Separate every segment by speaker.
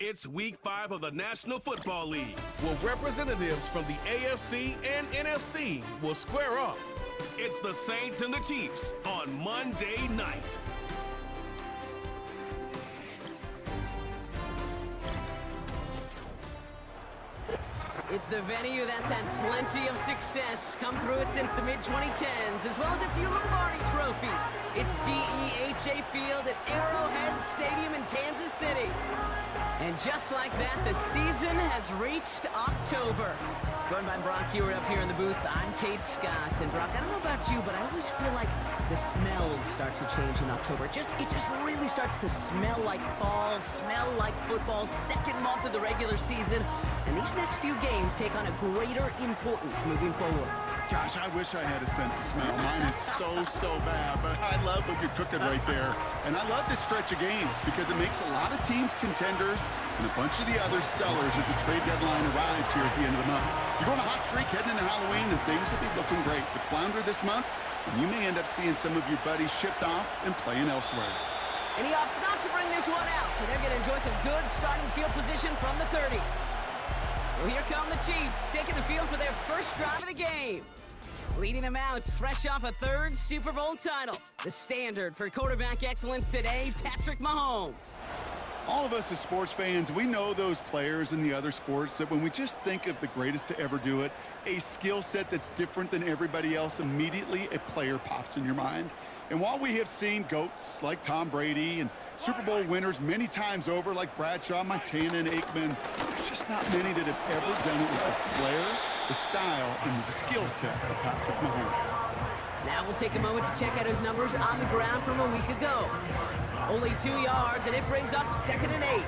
Speaker 1: It's Week 5 of the National Football League, where representatives from the AFC and NFC will square off. It's the Saints and the Chiefs on Monday night.
Speaker 2: It's the venue that's had plenty of success, come through it since the mid-2010s, as well as a few Lombardi trophies. It's GEHA Field at Arrowhead Stadium in Kansas City. And just like that, the season has reached October. Joined by Brock Hewitt up here in the booth, I'm Kate Scott. And Brock, I don't know about you, but I always feel like the smells start to change in October. It just really starts to smell like fall, smell like football, second month of the regular season. And these next few games take on a greater importance moving forward.
Speaker 3: Gosh, I wish I had a sense of smell. Mine is so bad, but I love what you're cooking right there. And I love this stretch of games because it makes a lot of teams contenders and a bunch of the other sellers as the trade deadline arrives here at the end of the month. You're going a hot streak heading into Halloween, and things will be looking great. But flounder this month, and you may end up seeing some of your buddies shipped off and playing elsewhere.
Speaker 2: And he opts not to bring this one out, so they're going to enjoy some good starting field position from the 30. So here come the Chiefs, taking the field for their first drive of the game. Leading them out, fresh off a third Super Bowl title. The standard for quarterback excellence today, Patrick Mahomes.
Speaker 3: All of us as sports fans, we know those players in the other sports that when we just think of the greatest to ever do it, a skill set that's different than everybody else, immediately a player pops in your mind. And while we have seen GOATs like Tom Brady and Super Bowl winners many times over like Bradshaw, Montana, and Aikman, there's just not many that have ever done it with the flair, the style, and the skill set of Patrick Mahomes.
Speaker 2: Now we'll take a moment to check out his numbers on the ground from a week ago. Only 2 yards, and it brings up 2nd and 8.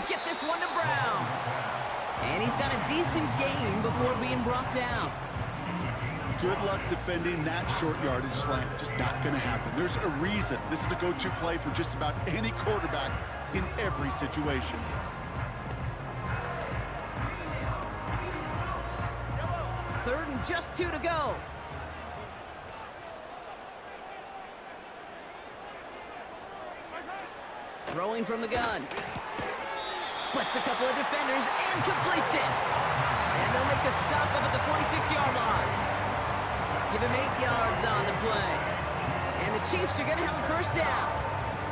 Speaker 2: Get this one to Brown. And he's got a decent gain before being brought down.
Speaker 3: Good luck defending that short yardage slant. Just not going to happen. There's a reason this is a go-to play for just about any quarterback in every situation.
Speaker 2: Third and just 2 to go. Throwing from the gun. Splits a couple of defenders and completes it. And they'll make the stop up at the 46-yard line. Give him 8 yards on the play. And the Chiefs are going to have a first down.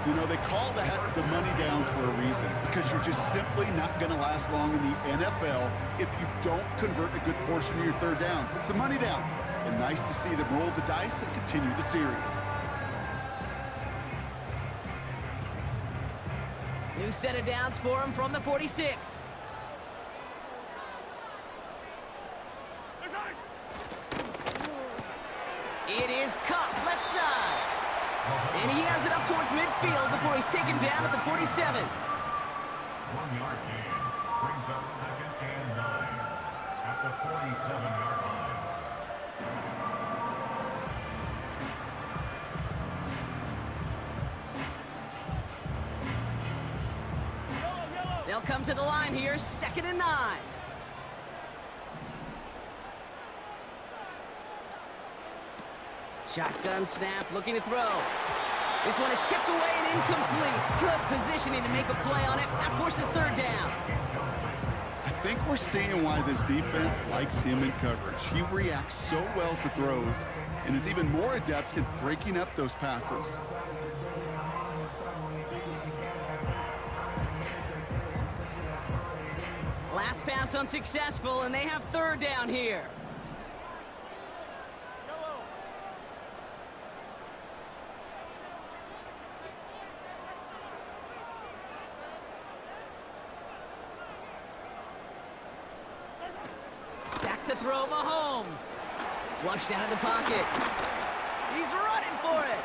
Speaker 3: You know, they call that the money down for a reason, because you're just simply not going to last long in the NFL if you don't convert a good portion of your third downs. It's the money down. And nice to see them roll the dice and continue the series.
Speaker 2: New set of downs for him from the 46. It is caught left side. And he has it up towards midfield before he's taken down at the 47.
Speaker 4: 1 yard gain brings up 2nd and 9 at the 47-yard line.
Speaker 2: They'll come to the line here, 2nd and 9. Shotgun snap, looking to throw. This one is tipped away and incomplete. Good positioning to make a play on it. That forces 3rd down.
Speaker 3: I think we're seeing why this defense likes him in coverage. He reacts so well to throws and is even more adept in breaking up those passes.
Speaker 2: Last pass unsuccessful, and they have 3rd down here. Back to throw Mahomes. Flushed out of the pocket. He's running for it.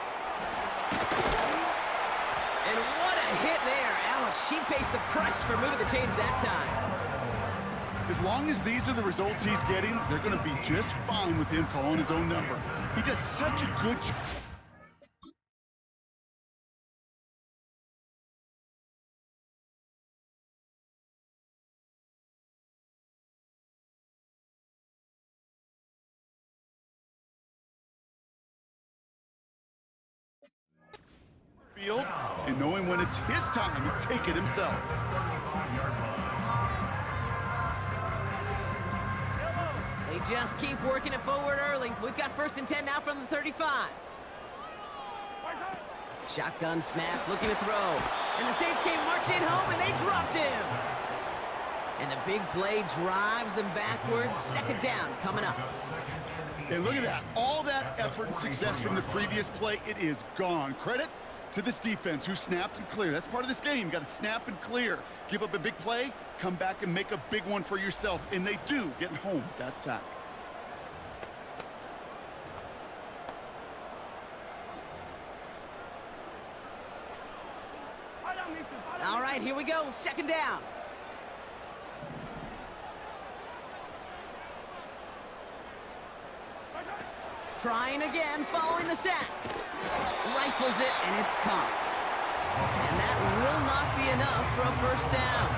Speaker 2: And what a hit there. Ouch. she pays the price for moving the chains that time.
Speaker 3: As long as these are the results he's getting, they're going to be just fine with him calling his own number. He does such a good job. Field and knowing when it's his time to take it himself.
Speaker 2: They just keep working it forward early. We've got 1st and 10 now from the 35. Shotgun snap, looking to throw. And the Saints came marching home, and they dropped him. And the big play drives them backwards. 2nd down coming up.
Speaker 3: And look at that. All that effort and success from the previous play, it is gone. Credit to this defense who snapped and cleared. That's part of this game. You got to snap and clear. Give up a big play, come back and make a big one for yourself. And they do, getting home with that sack.
Speaker 2: All right, here we go. 2nd down. Trying again, following the sack. Rifles it, and it's caught. And that will not be enough for a 1st down.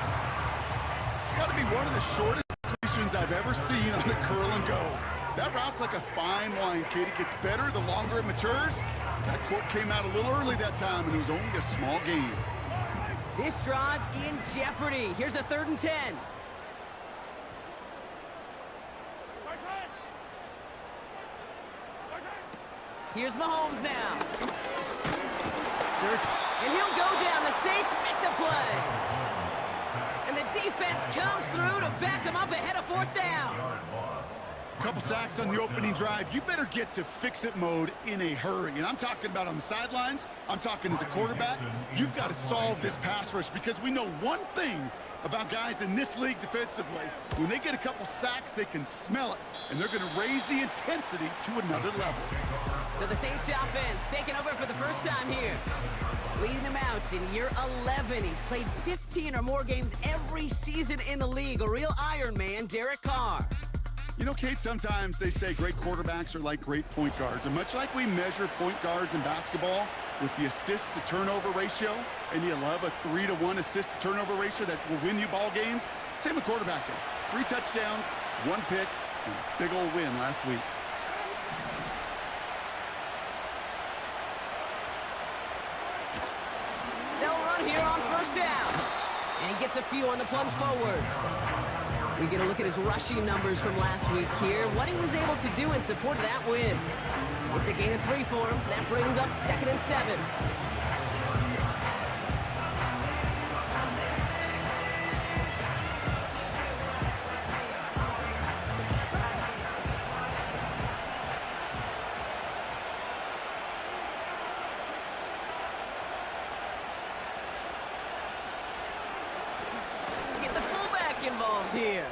Speaker 3: It's got to be one of the shortest completions I've ever seen on a curl and go. That route's like a fine wine, Kate. It gets better the longer it matures. That court came out a little early that time, and it was only a small gain.
Speaker 2: This drive in jeopardy. Here's a 3rd and 10. Here's Mahomes now. Search, and he'll go down. The Saints make the play. And the defense comes through to back them up ahead of 4th down.
Speaker 3: A couple sacks on the opening drive. You better get to fix-it mode in a hurry. And I'm talking about on the sidelines. I'm talking as a quarterback. You've got to solve this pass rush because we know one thing about guys in this league defensively. When they get a couple sacks, they can smell it. And they're going to raise the intensity to another level.
Speaker 2: So the Saints offense taking over for the 1st time here. Leading them out in year 11. He's played 15 or more games every season in the league. A real Iron Man, Derek Carr.
Speaker 3: You know, Kate, sometimes they say great quarterbacks are like great point guards. And much like we measure point guards in basketball with the assist-to-turnover ratio, and you love a 3-to-1 assist-to-turnover ratio that will win you ball games, same with quarterbacking. 3 touchdowns, 1 pick, and a big old win last week.
Speaker 2: They'll run here on 1st down. And he gets a few on the plunge forward. We get a look at his rushing numbers from last week here. What he was able to do in support of that win. It's a gain of 3 for him. That brings up 2nd and 7. Get the fullback involved here.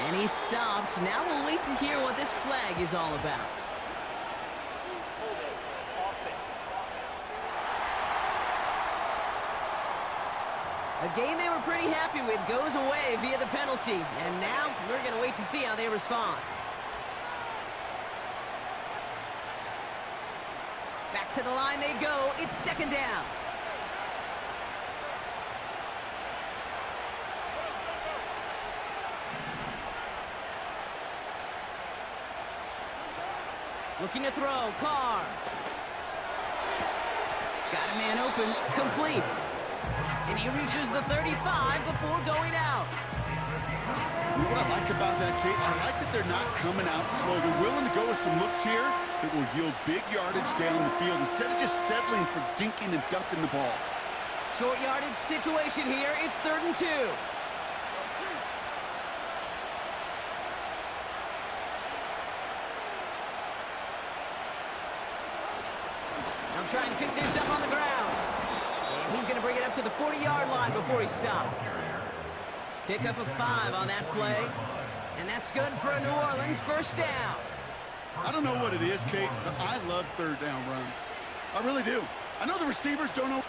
Speaker 2: And he stopped. Now we'll wait to hear what this flag is all about. A game they were pretty happy with goes away via the penalty. And now we're going to wait to see how they respond. Back to the line they go. It's 2nd down. Looking to throw, Carr. Got a man open, complete. And he reaches the 35 before going out.
Speaker 3: You know what I like about that, Kate? I like that they're not coming out slow. They're willing to go with some looks here that will yield big yardage down the field instead of just settling for dinking and ducking the ball.
Speaker 2: Short yardage situation here. It's 3rd and 2. I'm trying to pick this up on the ground. And he's going to bring it up to the 40-yard line before he stopped. Pick up a 5 on that play. And that's good for a New Orleans 1st down.
Speaker 3: I don't know what it is, Kate, but I love 3rd down runs. I really do. I know the receivers don't know.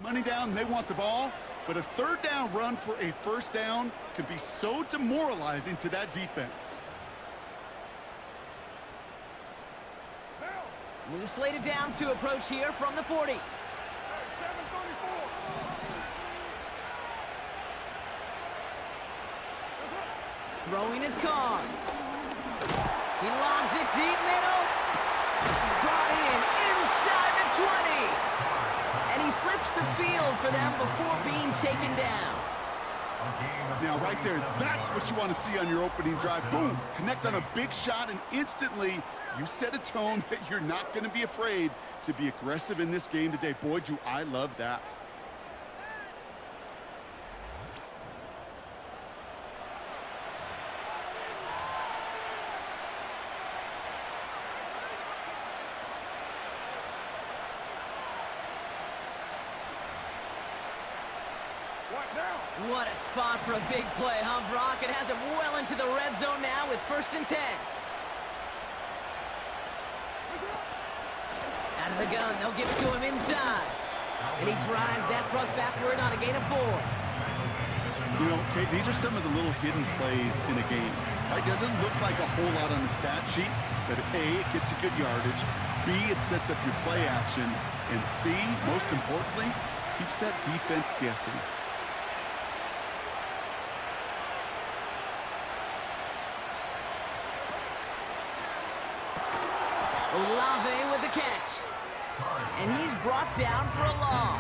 Speaker 3: Money down, they want the ball, but a third down run for a first down could be so demoralizing to that defense.
Speaker 2: New slated downs to approach here from the 40. Throwing his car. He lobs it deep middle. Brought in inside the 20. And he flips the field for them before being taken down.
Speaker 3: Now, right there, that's what you want to see on your opening drive. Boom! Connect on a big shot, and instantly you set a tone that you're not going to be afraid to be aggressive in this game today. Boy, do I love that.
Speaker 2: What a spot for a big play, huh, Brock? It has him well into the red zone now with 1st and 10. Out of the gun, they'll give it to him inside. And he drives that front backward on a gain of 4.
Speaker 3: You know, Kate, these are some of the little hidden plays in a game. Right? Doesn't look like a whole lot on the stat sheet, but A, it gets a good yardage. B, it sets up your play action. And C, most importantly, keeps that defense guessing.
Speaker 2: Olave with the catch. And he's brought down for a loss.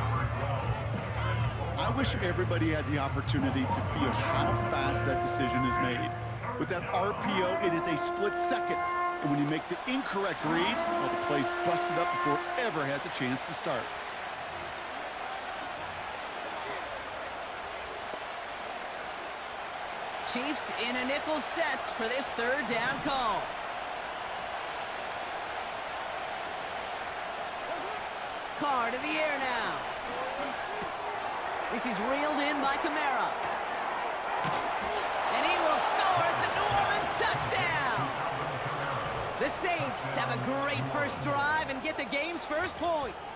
Speaker 3: I wish everybody had the opportunity to feel how fast that decision is made. With that RPO, it is a split second. And when you make the incorrect read, well, the play's busted up before it ever has a chance to start.
Speaker 2: Chiefs in a nickel set for this 3rd down call. Carr to the air now. This is reeled in by Kamara. And he will score. It's a New Orleans touchdown. The Saints have a great first drive and get the game's first points.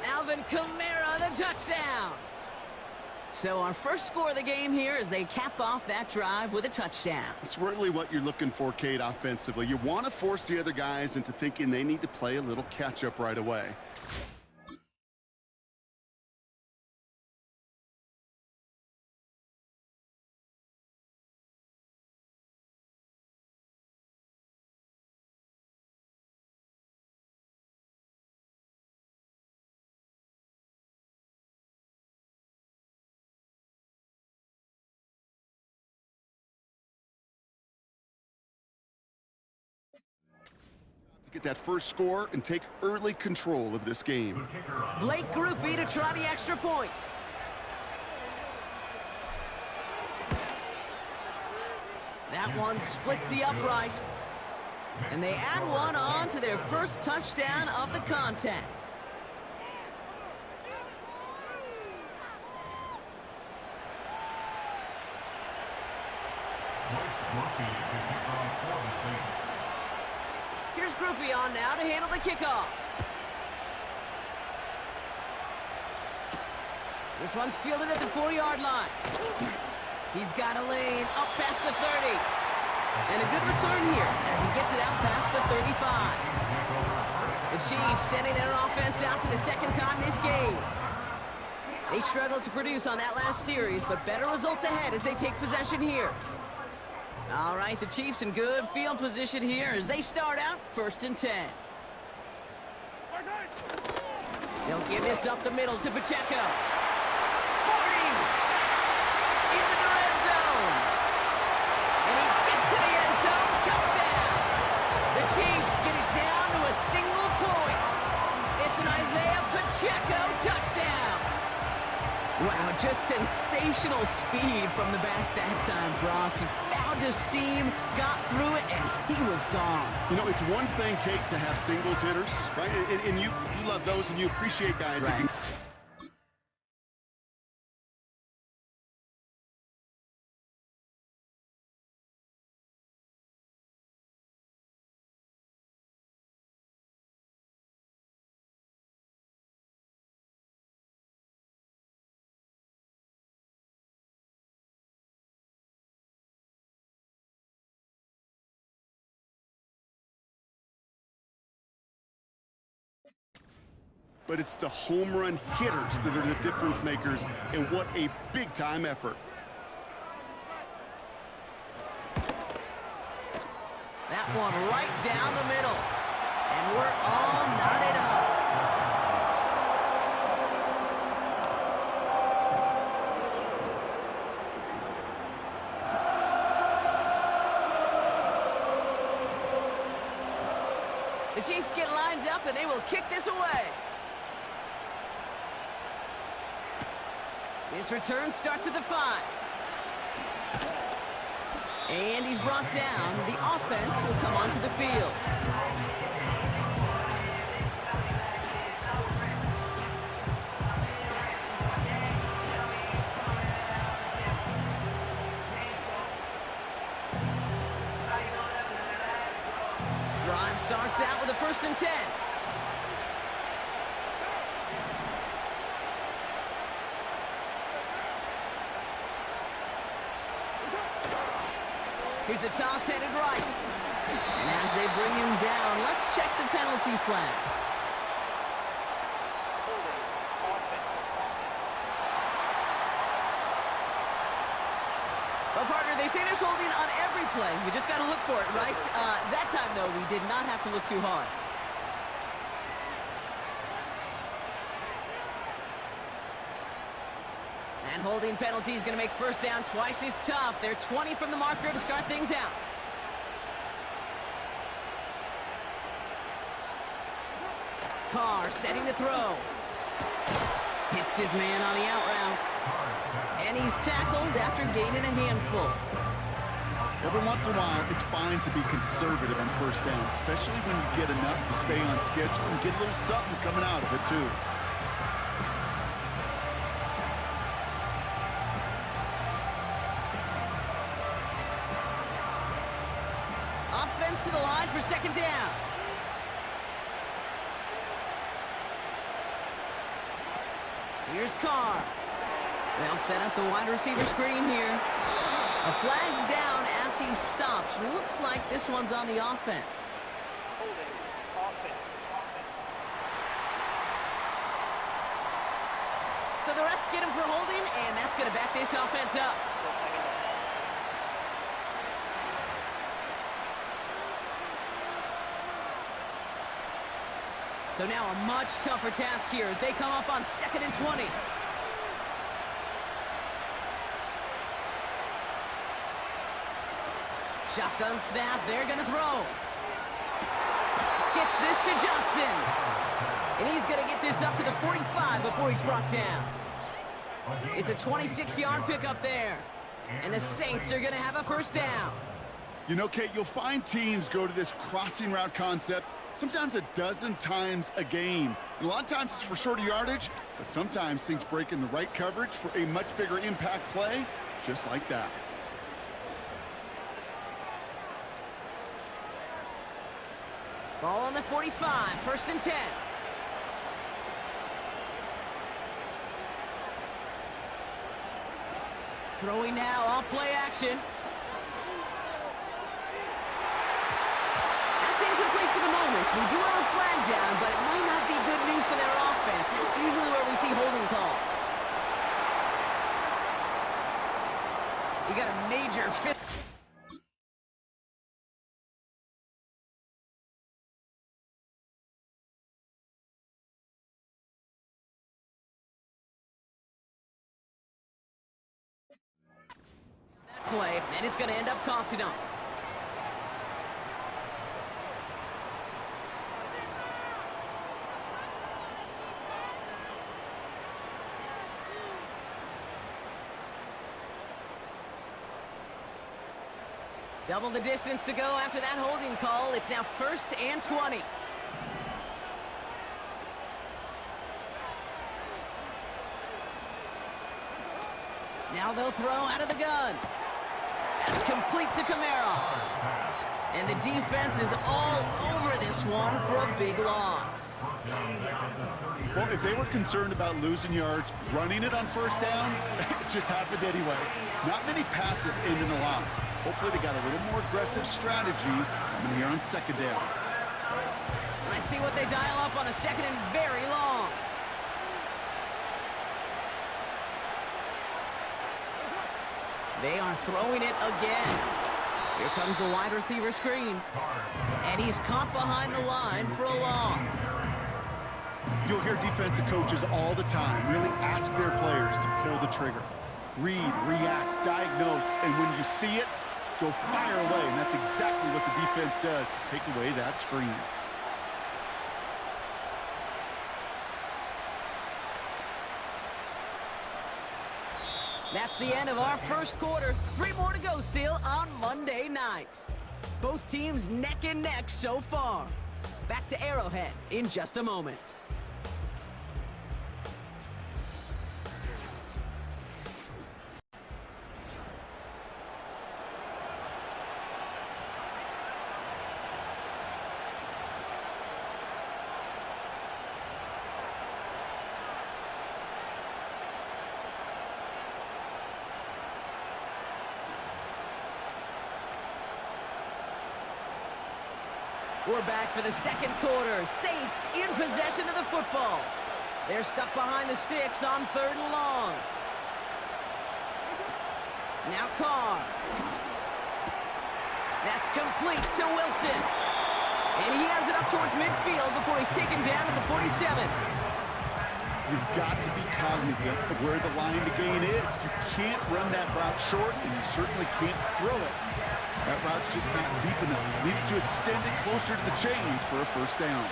Speaker 2: Alvin Kamara, the touchdown. So our first score of the game here as they cap off that drive with a touchdown.
Speaker 3: It's really what you're looking for, Kate, offensively. You want to force the other guys into thinking they need to play a little catch-up right away. Get that first score and take early control of this game.
Speaker 2: Blake Groupie to try the extra point. That one splits the uprights. And they add one on to their first touchdown of the contest. Here's Groupie on now to handle the kickoff. This one's fielded at the 4-yard line. He's got a lane up past the 30. And a good return here as he gets it out past the 35. The Chiefs sending their offense out for the 2nd time this game. They struggled to produce on that last series, but better results ahead as they take possession here. All right, the Chiefs in good field position here as they start out 1st and 10. They'll give this up the middle to Pacheco. 40! Into the red zone! And he gets to the end zone, touchdown! The Chiefs get it down to a single point. It's an Isaiah Pacheco touchdown! Wow, just sensational speed from the back that time, Brock. He found a seam, got through it, and he was gone.
Speaker 3: You know, it's one thing, Kate, to have singles hitters, right? And you love those, and you appreciate guys that can but it's the home run hitters that are the difference makers, and what a big-time effort.
Speaker 2: That one right down the middle. And we're all knotted up. The Chiefs get lined up, and they will kick this away. This return starts at the 5. And he's brought down. The offense will come onto the field. Drive starts out with a 1st and 10. Here's a toss headed right. And as they bring him down, let's check the penalty flag. Well, partner, they say there's holding on every play. We just got to look for it, right? That time, though, we did not have to look too hard. And holding penalty is going to make 1st down twice as tough. They're 20 from the marker to start things out. Carr setting to throw. Hits his man on the out route. And he's tackled after gaining a handful.
Speaker 3: Every once in a while, it's fine to be conservative on 1st down, especially when you get enough to stay on schedule and get a little something coming out of it, too.
Speaker 2: Offense to the line for 2nd down. Here's Carr. They'll set up the wide receiver screen here. A flag's down as he stops. Looks like this one's on the offense. So the refs get him for holding, and that's going to back this offense up. So now a much tougher task here as they come up on 2nd and 20. Shotgun snap, they're gonna throw. Gets this to Johnson. And he's gonna get this up to the 45 before he's brought down. It's a 26-yard pickup there. And the Saints are gonna have a 1st down.
Speaker 3: You know, Kate, you'll find teams go to this crossing route concept sometimes a dozen times a game. And a lot of times it's for shorter yardage, but sometimes things break in the right coverage for a much bigger impact play, just like that.
Speaker 2: Ball on the 45, 1st and 10. Throwing now, off play action. That's incomplete for the moment. We do have a flag down, but it might not be good news for their offense. That's usually where we see holding calls. You got a major 5th. Play, and it's going to end up costing them. Double the distance to go after that holding call. It's now 1st and 20. Now they'll throw out of the gun. That's complete to Camara. And the defense is all over this one for a big loss.
Speaker 3: Well, if they were concerned about losing yards, running it on 1st down, it just happened anyway. Not many passes end in a loss. Hopefully they got a little more aggressive strategy when you're on 2nd down.
Speaker 2: Let's see what they dial up on a 2nd and very long. They are throwing it again. Here comes the wide receiver screen. And he's caught behind the line for a loss.
Speaker 3: You'll hear defensive coaches all the time really ask their players to pull the trigger. Read, react, diagnose, and when you see it, go fire away. And that's exactly what the defense does to take away that screen.
Speaker 2: That's the end of our first quarter. 3 more to go still on Monday night. Both teams neck and neck so far. Back to Arrowhead in just a moment. We're back for the second quarter. Saints in possession of the football. They're stuck behind the sticks on 3rd and long. Now Carr. That's complete to Wilson. And he has it up towards midfield before he's taken down at the 47.
Speaker 3: You've got to be cognizant of where the line to gain is. You can't run that route short, and you certainly can't throw it. That route's just not deep enough. Need to extend it closer to the chains for a first down.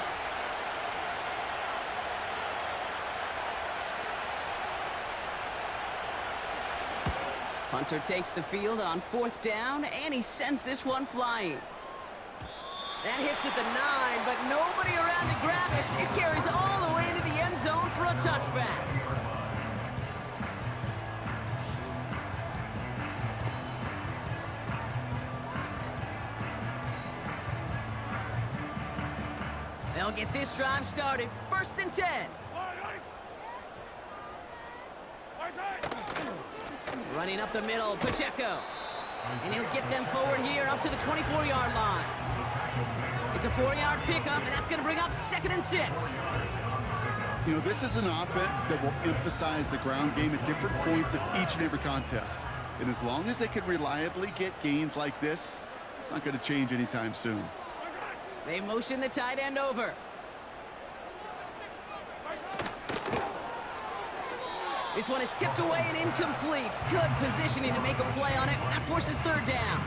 Speaker 2: Punter takes the field on 4th down, and he sends this one flying. That hits at the 9, but nobody around to grab it. It carries all the way into the end zone for a touchback. They'll get this drive started. 1st and 10. Running up the middle, Pacheco. And he'll get them forward here up to the 24-yard line. It's a 4-yard pickup, and that's going to bring up 2nd and 6.
Speaker 3: You know, this is an offense that will emphasize the ground game at different points of each and every contest. And as long as they can reliably get gains like this, it's not going to change anytime soon.
Speaker 2: They motion the tight end over. This one is tipped away and incomplete. Good positioning to make a play on it. That forces 3rd down.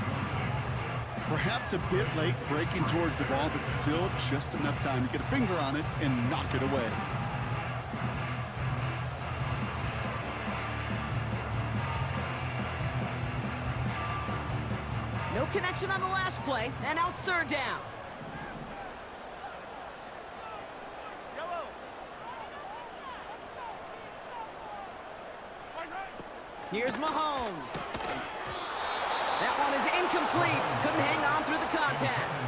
Speaker 3: Perhaps a bit late breaking towards the ball, but still just enough time to get a finger on it and knock it away.
Speaker 2: No connection on the last play, and now it's 3rd down. Here's Mahomes. That one is incomplete. Couldn't hang on through the contact.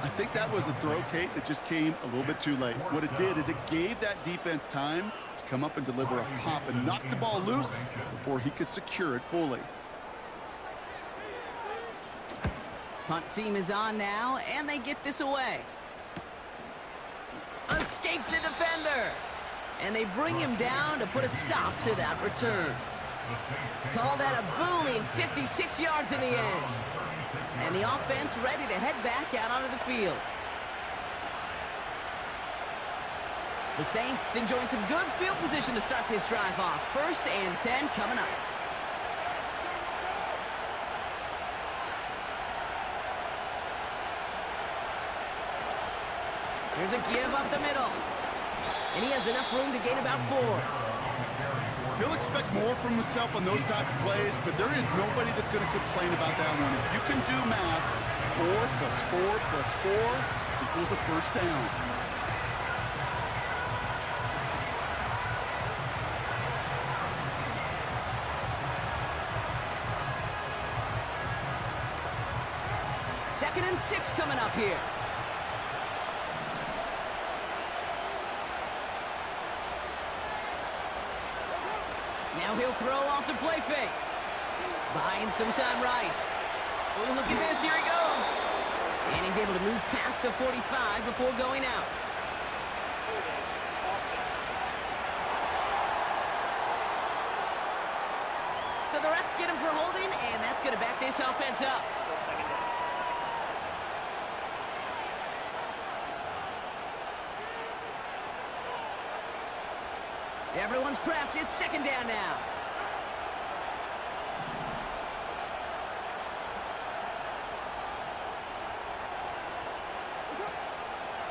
Speaker 3: I think that was a throw, Kate, that just came a little bit too late. What it did is it gave that defense time to come up and deliver a pop and knock the ball loose before he could secure it fully.
Speaker 2: Punt team is on now, and they get this away. Escapes a defender. And they bring him down to put a stop to that return. Call that a booming 56 yards in the end. And the offense ready to head back out onto the field. The Saints enjoying some good field position to start this drive off. 1st and 10 coming up. Here's a give up the middle. And he has enough room to gain about 4.
Speaker 3: He'll expect more from himself on those type of plays, but there is nobody that's going to complain about that one. If you can do math, 4 plus 4 plus 4 equals a first down.
Speaker 2: Second and 6 coming up here. Now he'll throw off the play fake. Buying some time right. Oh, look at this. Here he goes. And he's able to move past the 45 before going out. So the refs get him for holding, and that's going to back this offense up. Everyone's prepped. It's second down now.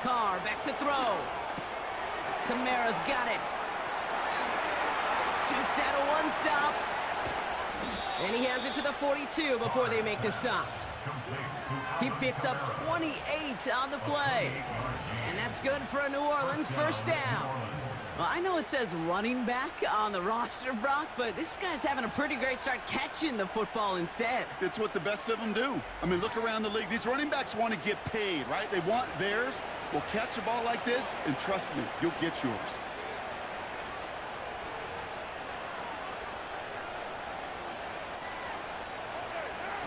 Speaker 2: Carr back to throw. Kamara's got it. Dukes out of one stop. And he has it to the 42 before they make the stop. He picks up 28 on the play. And that's good for a New Orleans first down. Well, I know it says running back on the roster, Brock, but this guy's having a pretty great start catching the football instead.
Speaker 3: It's what the best of them do. I mean, look around the league. These running backs want to get paid, right? They want theirs. Well, catch a ball like this, and trust me, you'll get yours.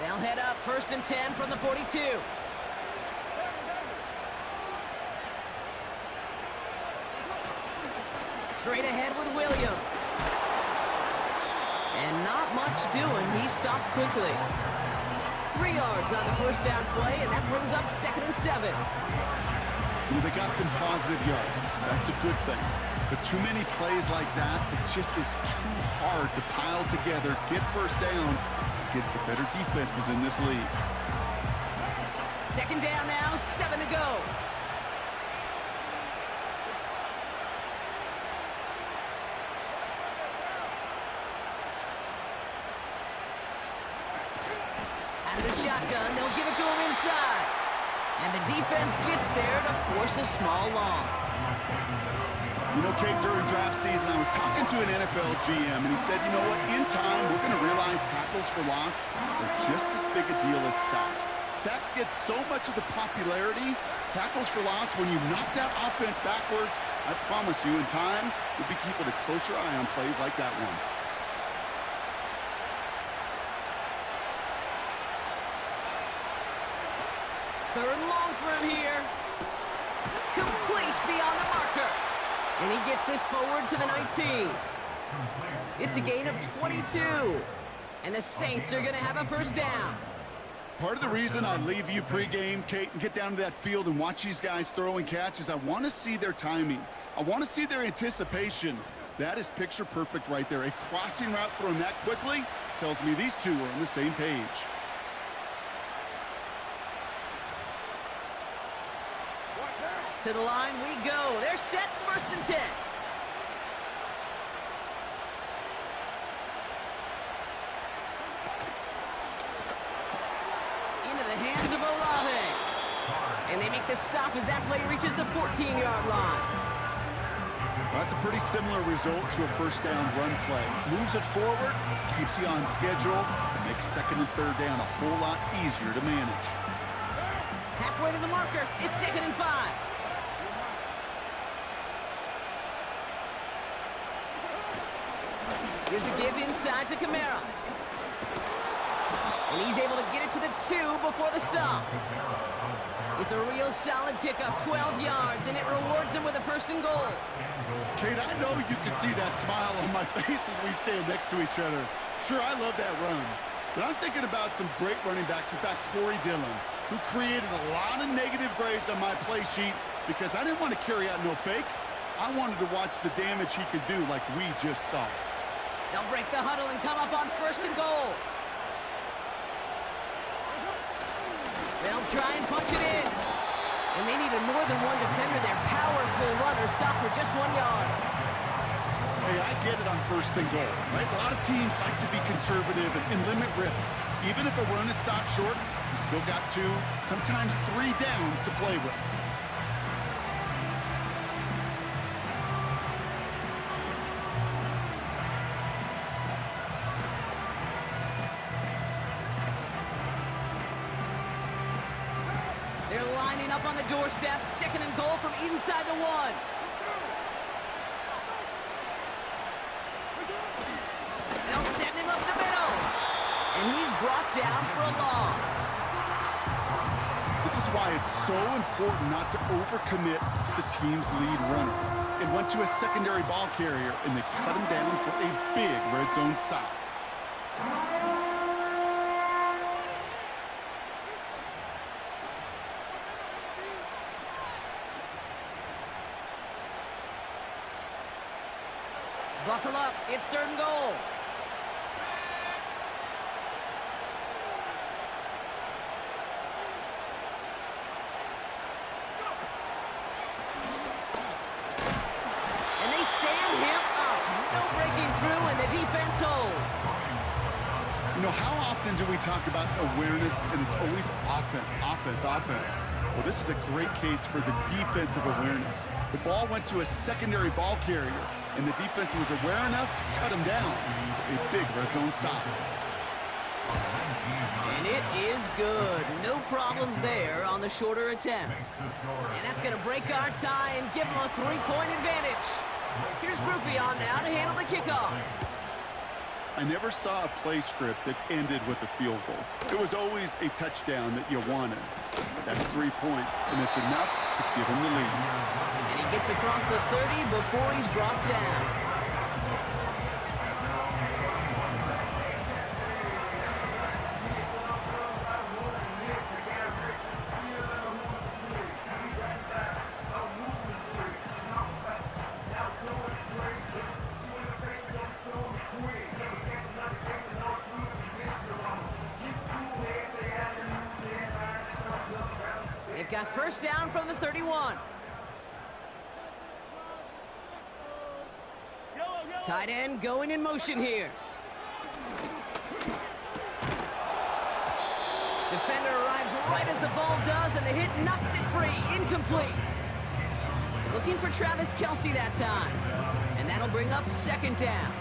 Speaker 2: They'll head up 1st and 10 from the 42. Straight ahead with Williams. And not much doing. He stopped quickly. 3 yards on the first down play, and that brings up 2nd and 7.
Speaker 3: Well, they got some positive yards. That's a good thing. But too many plays like that, it just is too hard to pile together, get first downs against the better defenses in this league.
Speaker 2: 2nd down now, 7 to go. Out of the shotgun, they'll give it to him inside. And the defense gets there to force a small loss.
Speaker 3: You know, Kate, during draft season, I was talking to an NFL GM, and he said, you know what, in time, we're going to realize tackles for loss are just as big a deal as sacks. Sacks get so much of the popularity. Tackles for loss, when you knock that offense backwards, I promise you, in time, we'll be keeping a closer eye on plays like that one.
Speaker 2: Third and long for him here. Complete beyond the marker. And he gets this forward to the 19. It's a gain of 22. And the Saints are going to have a first down.
Speaker 3: Part of the reason I leave you pregame, Kate, and get down to that field and watch these guys throw and catch is I want to see their timing. I want to see their anticipation. That is picture perfect right there. A crossing route thrown that quickly tells me these two are on the same page.
Speaker 2: To the line we go. They're set, 1st and 10. Into the hands of Olave. And they make the stop as that play reaches the 14-yard line.
Speaker 3: Well, that's a pretty similar result to a first down run play. Moves it forward, keeps you on schedule, and makes 2nd and 3rd down a whole lot easier to manage.
Speaker 2: Halfway to the marker. It's 2nd and 5. Here's a give inside to Kamara. And he's able to get it to the 2 before the stop. It's a real solid pickup, 12 yards, and it rewards him with a 1st and goal.
Speaker 3: Kate, I know you can see that smile on my face as we stand next to each other. Sure, I love that run. But I'm thinking about some great running backs. In fact, Corey Dillon, who created a lot of negative grades on my play sheet because I didn't want to carry out no fake. I wanted to watch the damage he could do like we just saw.
Speaker 2: They'll break the huddle and come up on 1st and goal. They'll try and punch it in. And they needed more than one defender. Their powerful runner stopped for just 1 yard.
Speaker 3: Hey, I get it on 1st and goal, right? A lot of teams like to be conservative and limit risk. Even if a run is stopped short, you still got 2, sometimes 3 downs to play with.
Speaker 2: They're lining up on the doorstep. 2nd and goal from inside the 1. They'll send him up the middle. And he's brought down for a loss.
Speaker 3: This is why it's so important not to overcommit to the team's lead runner. It went to a secondary ball carrier, and they cut him down for a big red zone stop.
Speaker 2: Buckle up, it's 3rd and goal. And they stand him up. No breaking through, and the defense holds.
Speaker 3: You know, how often do we talk about awareness, and it's always offense, offense, offense? Well, this is a great case for the defensive awareness. The ball went to a secondary ball carrier, and the defense was aware enough to cut him down. A big red zone stop.
Speaker 2: And it is good. No problems there on the shorter attempt. And that's going to break our tie and give them a 3-point advantage. Here's Groupie on now to handle the kickoff.
Speaker 3: I never saw a play script that ended with a field goal. It was always a touchdown that you wanted. That's 3 points, and it's enough to give him the lead.
Speaker 2: And he gets across the 30 before he's brought down. They've got 1st down from the 31. Tight end going in motion here. Defender arrives right as the ball does, and the hit knocks it free. Incomplete. Looking for Travis Kelce that time. And that'll bring up 2nd down.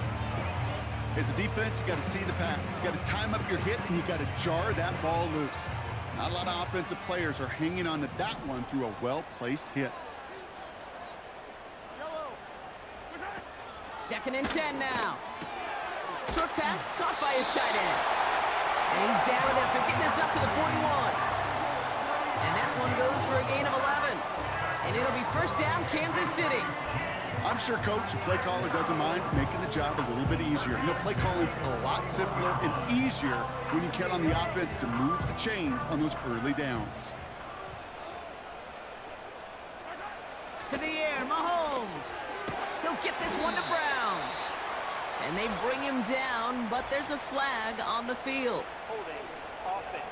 Speaker 3: As a defense, you got to see the pass. You got to time up your hit, and you got to jar that ball loose. Not a lot of offensive players are hanging on to that one through a well-placed hit.
Speaker 2: 2nd and 10 now. Short pass caught by his tight end. And he's down after getting this up to the 41. And that one goes for a gain of 11. And it'll be 1st down, Kansas City.
Speaker 3: I'm sure coach, the play caller doesn't mind making the job a little bit easier. You know, play calling's a lot simpler and easier when you count on the offense to move the chains on those early downs.
Speaker 2: To the air, Mahomes. He'll get this one to Brown. And they bring him down, but there's a flag on the field.
Speaker 5: Holding offense.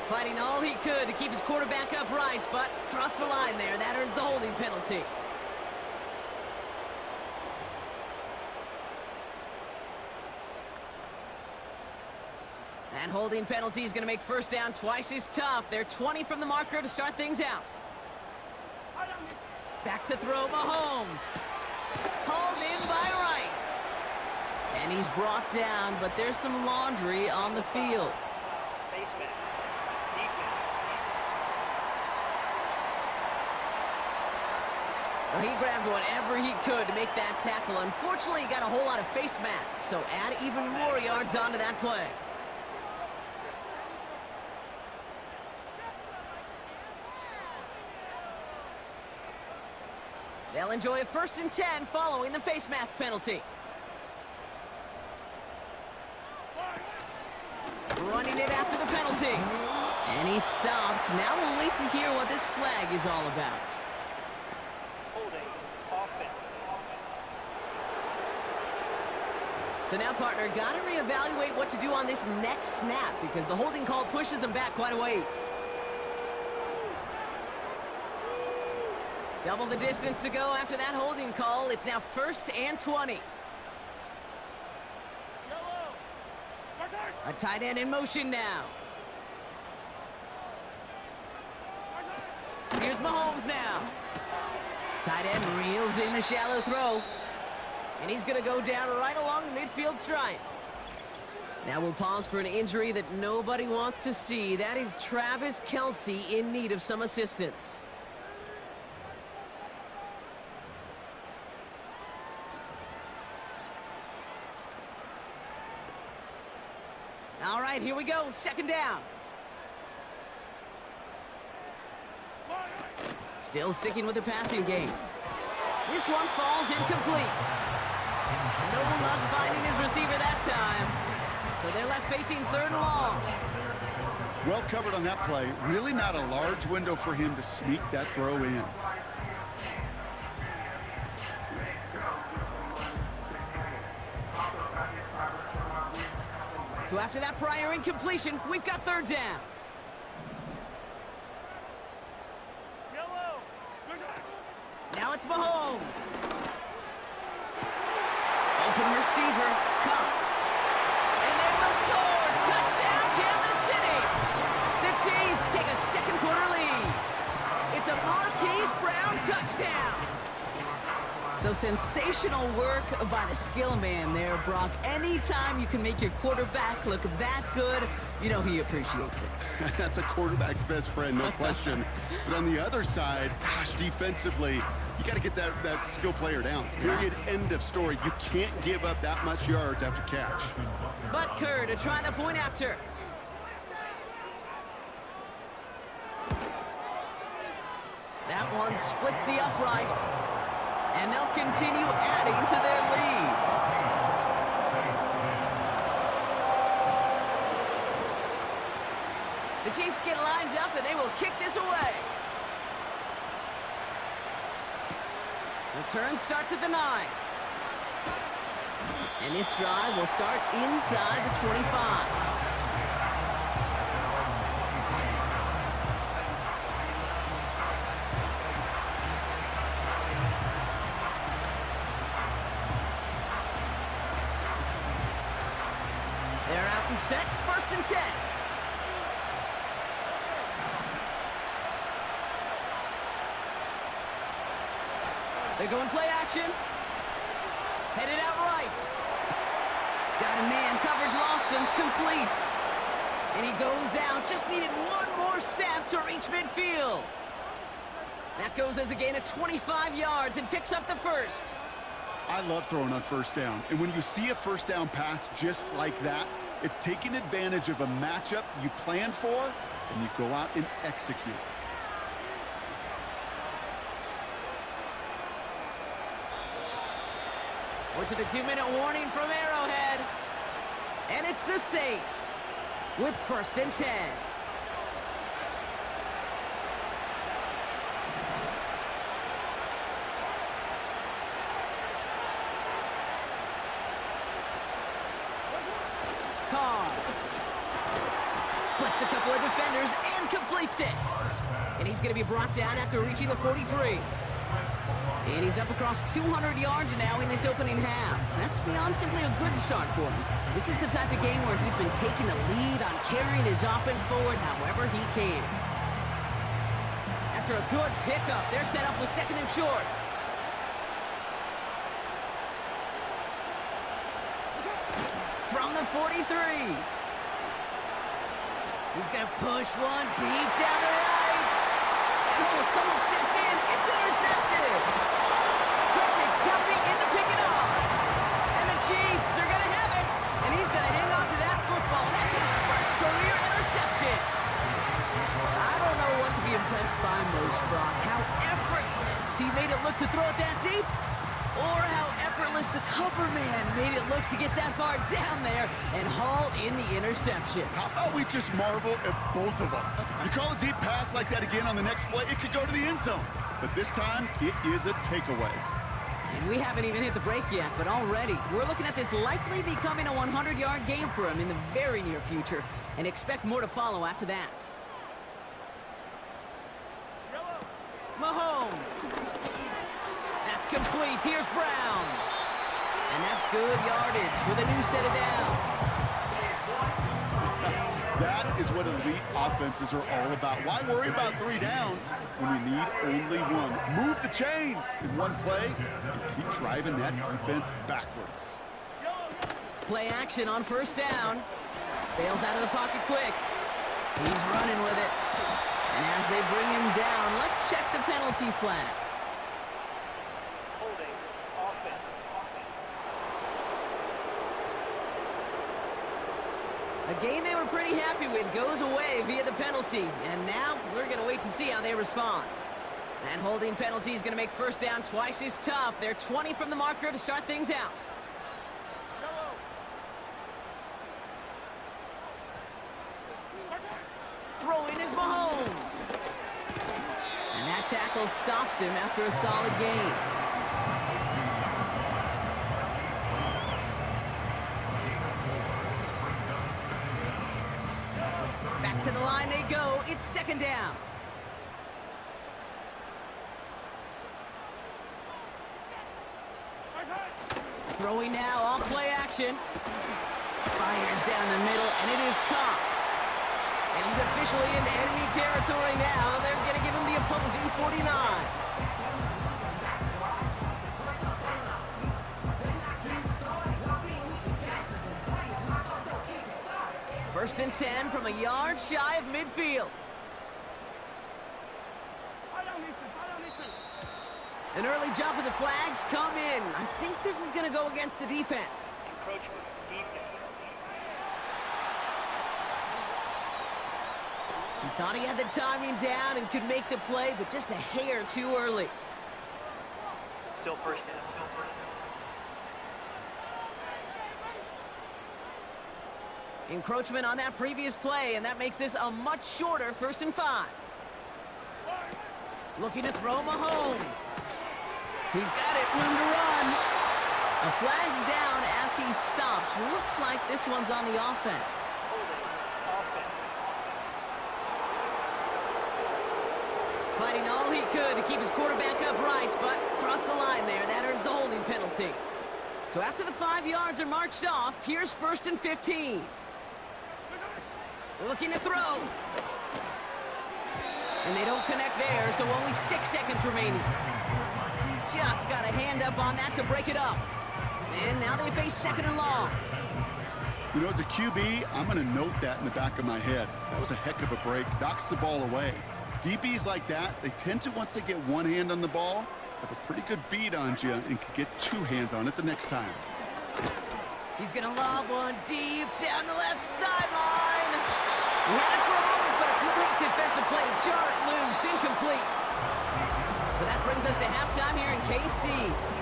Speaker 2: Fighting all he could to keep his quarterback upright, but crossed the line there. That earns the holding penalty. That holding penalty is going to make 1st down twice as tough. They're 20 from the marker to start things out. Back to throw, Mahomes. Hauled in by Rice. And he's brought down, but there's some laundry on the field.
Speaker 5: Baseman.
Speaker 2: Well, he grabbed whatever he could to make that tackle. Unfortunately, he got a whole lot of face masks, so add even more yards onto that play. They'll enjoy a 1st and 10 following the face mask penalty. Running it after the penalty. And he's stopped. Now we'll wait to hear what this flag is all about.
Speaker 5: Holding offense.
Speaker 2: So now, partner, got to reevaluate what to do on this next snap because the holding call pushes them back quite a ways. Double the distance to go after that holding call. It's now 1st and 20. A tight end in motion now. Here's Mahomes now. Tight end reels in the shallow throw. And he's going to go down right along the midfield stripe. Now we'll pause for an injury that nobody wants to see. That is Travis Kelce in need of some assistance. All right, here we go. 2nd down. Still sticking with the passing game. This one falls incomplete. No luck finding his receiver that time. So they're left facing 3rd and long.
Speaker 3: Well covered on that play. Really not a large window for him to sneak that throw in.
Speaker 2: So after that prior incompletion, we've got 3rd down. Now it's Mahomes. Open receiver, caught. And they will score. Touchdown, Kansas City. The Chiefs take a 2nd quarter lead. It's a Marquise Brown touchdown. So sensational work by the skill man there, Brock. Anytime you can make your quarterback look that good, you know he appreciates it.
Speaker 3: That's a quarterback's best friend, no question. But on the other side, gosh, defensively, you got to get that skill player down. Period, end of story. You can't give up that much yards after catch.
Speaker 2: Butker to try the point after. That one splits the uprights. And they'll continue adding to their lead. The Chiefs get lined up and they will kick this away. Return starts at the 9. And this drive will start inside the 25. Set, 1st and 10. They're going play action. Headed out right. Got a man, coverage lost him, complete. And he goes out, just needed one more step to reach midfield. That goes as a gain of 25 yards and picks up the 1st.
Speaker 3: I love throwing on 1st down. And when you see a 1st down pass just like that, it's taking advantage of a matchup you plan for, and you go out and execute.
Speaker 2: We're to the 2-minute warning from Arrowhead. And it's the Saints with 1st and 10. Splits a couple of defenders and completes it. And he's going to be brought down after reaching the 43. And he's up across 200 yards now in this opening half. That's beyond simply a good start for him. This is the type of game where he's been taking the lead on carrying his offense forward however he can. After a good pickup, they're set up with 2nd and short. From the 43. He's going to push one deep down the right. And oh, someone stepped in. It's intercepted. Trent McDuffie in to pick it up. And the Chiefs are going to have it. And he's going to hang on to that football. That's his 1st career interception. I don't know what to be impressed by most, Brock. How effortless he made it look to throw it that deep, or how effortless the cover man made it look to get that far down there and haul in the interception.
Speaker 3: How about we just marvel at both of them? You call a deep pass like that again on the next play, it could go to the end zone. But this time, it is a takeaway.
Speaker 2: And we haven't even hit the break yet, but already we're looking at this likely becoming a 100-yard game for him in the very near future, and expect more to follow after that. Mahomes. That's complete. Here's Brown. And that's good yardage with a new set of downs.
Speaker 3: That is what elite offenses are all about. Why worry about 3 downs when you need only one? Move the chains in one play and keep driving that defense backwards.
Speaker 2: Play action on 1st down. Bails out of the pocket quick. He's running with it. And as they bring him down, let's check the penalty flag.
Speaker 5: Holding. Offense.
Speaker 2: A game they were pretty happy with goes away via the penalty. And now we're going to wait to see how they respond. That holding penalty is going to make first down twice as tough. They're 20 from the marker to start things out. Throw in is Mahomes. And that tackle stops him after a solid gain. Back to the line they go. It's second down. Throwing now, off play action. Fires down the middle, and it is caught. And he's officially into enemy territory now. They're going to give him the opposing 49. First and 10 from a yard shy of midfield. An early jump of the flags come in. I think this is going to go against the defense.
Speaker 5: Encroachment defense.
Speaker 2: He thought he had the timing down and could make the play, but just a hair too early.
Speaker 5: Still first down.
Speaker 2: Encroachment on that previous play, and that makes this a much shorter 1st and 5. Looking to throw Mahomes. He's got it, room to run. A flag's down as he stops. Looks like this one's on the offense.
Speaker 5: Offense.
Speaker 2: Fighting all he could to keep his quarterback upright, but crossed the line there. That earns the holding penalty. So after the 5 yards are marched off, here's 1st and 15. Looking to throw. And they don't connect there, so only 6 seconds remaining. Just got a hand up on that to break it up. And now they face 2nd and long.
Speaker 3: You know, as a QB, I'm going to note that in the back of my head. That was a heck of a break. Knocks the ball away. DBs like that, they tend to, once they get one hand on the ball, have a pretty good beat on you and can get 2 hands on it the next time.
Speaker 2: He's going to lob one deep down the left sideline. He had it for a moment, but a great defensive play to jar it loose. Incomplete. So that brings us to halftime here in KC.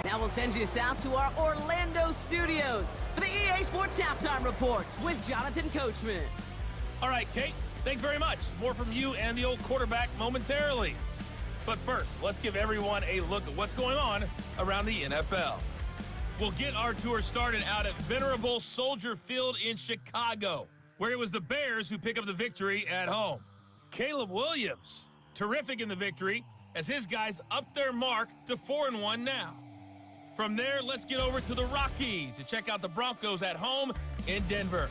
Speaker 2: Now we'll send you south to our Orlando studios for the EA Sports Halftime Report with Jonathan Coachman.
Speaker 6: All right, Kate, thanks very much. More from you and the old quarterback momentarily. But first, let's give everyone a look at what's going on around the NFL. We'll get our tour started out at venerable Soldier Field in Chicago, where it was the Bears who pick up the victory at home. Caleb Williams, terrific in the victory, as his guys up their mark to 4-1 now. From there, let's get over to the Rockies to check out the Broncos at home in Denver.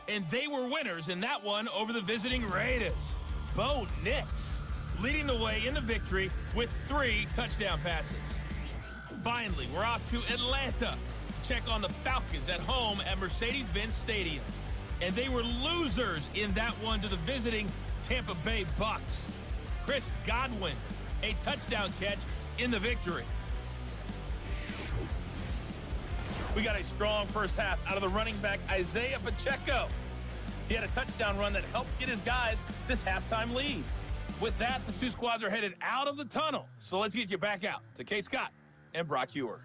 Speaker 6: And they were winners in that one over the visiting Raiders. Bo Nix leading the way in the victory with 3 touchdown passes. Finally, we're off to Atlanta to check on the Falcons at home at Mercedes-Benz Stadium. And they were losers in that one to the visiting Tampa Bay Bucks. Chris Godwin, a touchdown catch in the victory. We got a strong first half out of the running back Isaiah Pacheco. He had a touchdown run that helped get his guys this halftime lead. With that, the 2 squads are headed out of the tunnel. So let's get you back out to Kay Scott and Brock Heward.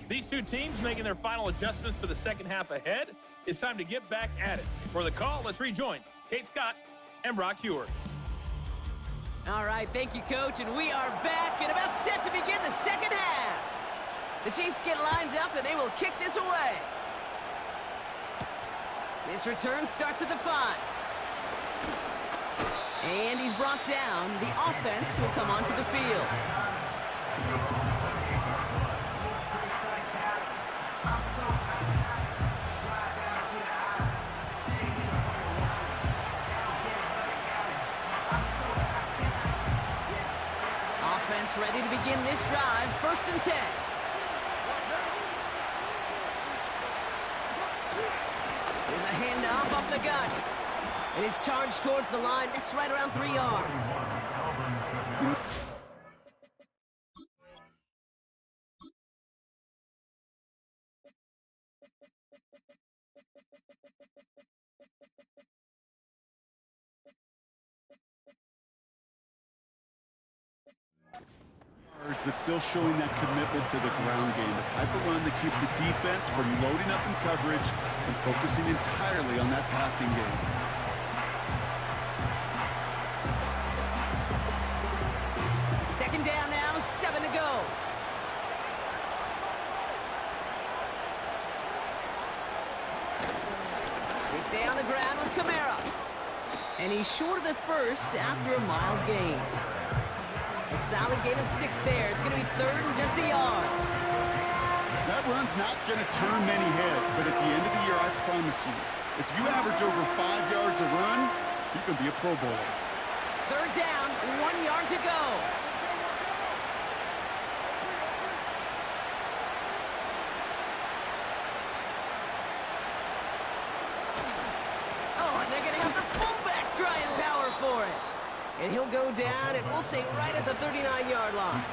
Speaker 6: These 2 teams making their final adjustments for the second half ahead. It's time to get back at it. For the call, let's rejoin Kate Scott and Brock Heward.
Speaker 2: All right, thank you, Coach, and we are back and about set to begin the second half. The Chiefs get lined up, and they will kick this away. This return starts at the 5. And he's brought down. The offense will come onto the field. Offense ready to begin this drive. 1st and 10. There's a handoff up the gut. It is charged towards the line. That's right around 3 yards.
Speaker 3: yards, but still showing that commitment to the ground game, the type of run that keeps the defense from loading up in coverage and focusing entirely on that passing game.
Speaker 2: Second down now, 7 to go. They stay on the ground with Kamara. And he's short of the first after a mild gain. A solid gain of 6 there. It's going to be third and just a yard.
Speaker 3: That run's not going to turn many heads, but at the end of the year, I promise you, if you average over 5 yards a run, you can be a Pro Bowler.
Speaker 2: Third down, 1 yard to go. Oh, and they're going to have the fullback try and power for it. And he'll go down, and we'll say right at the 39-yard line.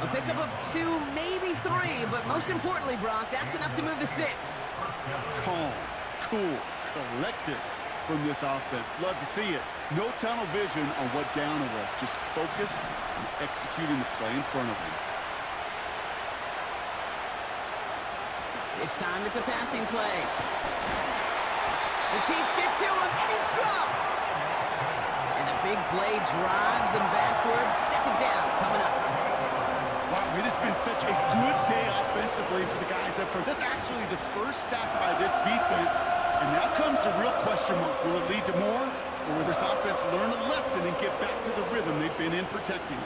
Speaker 2: A pickup of 2, maybe 3, but most importantly, Brock, that's enough to move the sticks.
Speaker 3: Calm, cool, collected from this offense. Love to see it. No tunnel vision on what down it was. Just focused on executing the play in front of him.
Speaker 2: This time it's a passing play. The Chiefs get to him, and he's dropped. And the big play drives them backwards. Second down coming up.
Speaker 3: Wow, it has been such a good day offensively for the guys up front. That's actually the first sack by this defense. And now comes the real question mark. Will it lead to more? Or will this offense learn a lesson and get back to the rhythm they've been in protecting?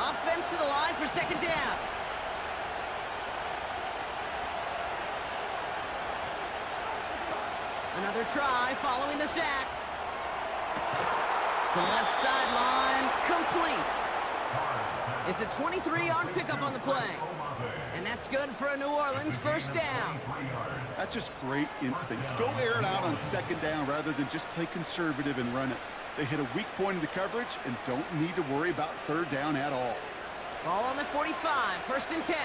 Speaker 2: Offense to the line for second down. Another try following the sack. To left sideline, complete. It's a 23-yard pickup on the play. And that's good for a New Orleans first down.
Speaker 3: That's just great instincts. Go air it out on second down rather than just play conservative and run it. They hit a weak point in the coverage and don't need to worry about third down at all.
Speaker 2: Ball on the 45, first and 10.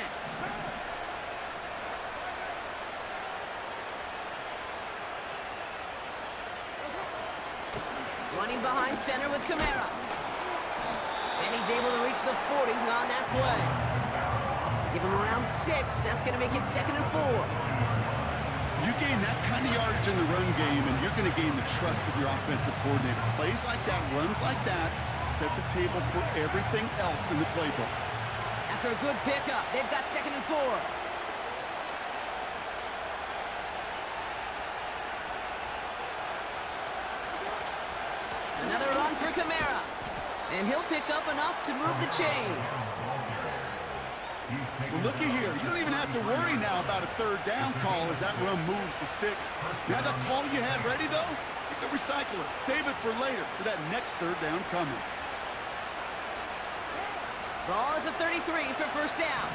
Speaker 2: Running behind center with Kamara. And he's able to reach the 40 on that play. Give him around 6. That's going to make it second and 4.
Speaker 3: You gain that kind of yardage in the run game, and you're going to gain the trust of your offensive coordinator. Plays like that, runs like that, set the table for everything else in the playbook.
Speaker 2: After a good pickup, they've got second and 4. Another run for Kamara. And he'll pick up enough to move the chains.
Speaker 3: Well, looky here. You don't even have to worry now about a third down call as that run moves the sticks. You have that call you had ready, though? You can recycle it. Save it for later for that next third down coming.
Speaker 2: Ball at the 33 for first down.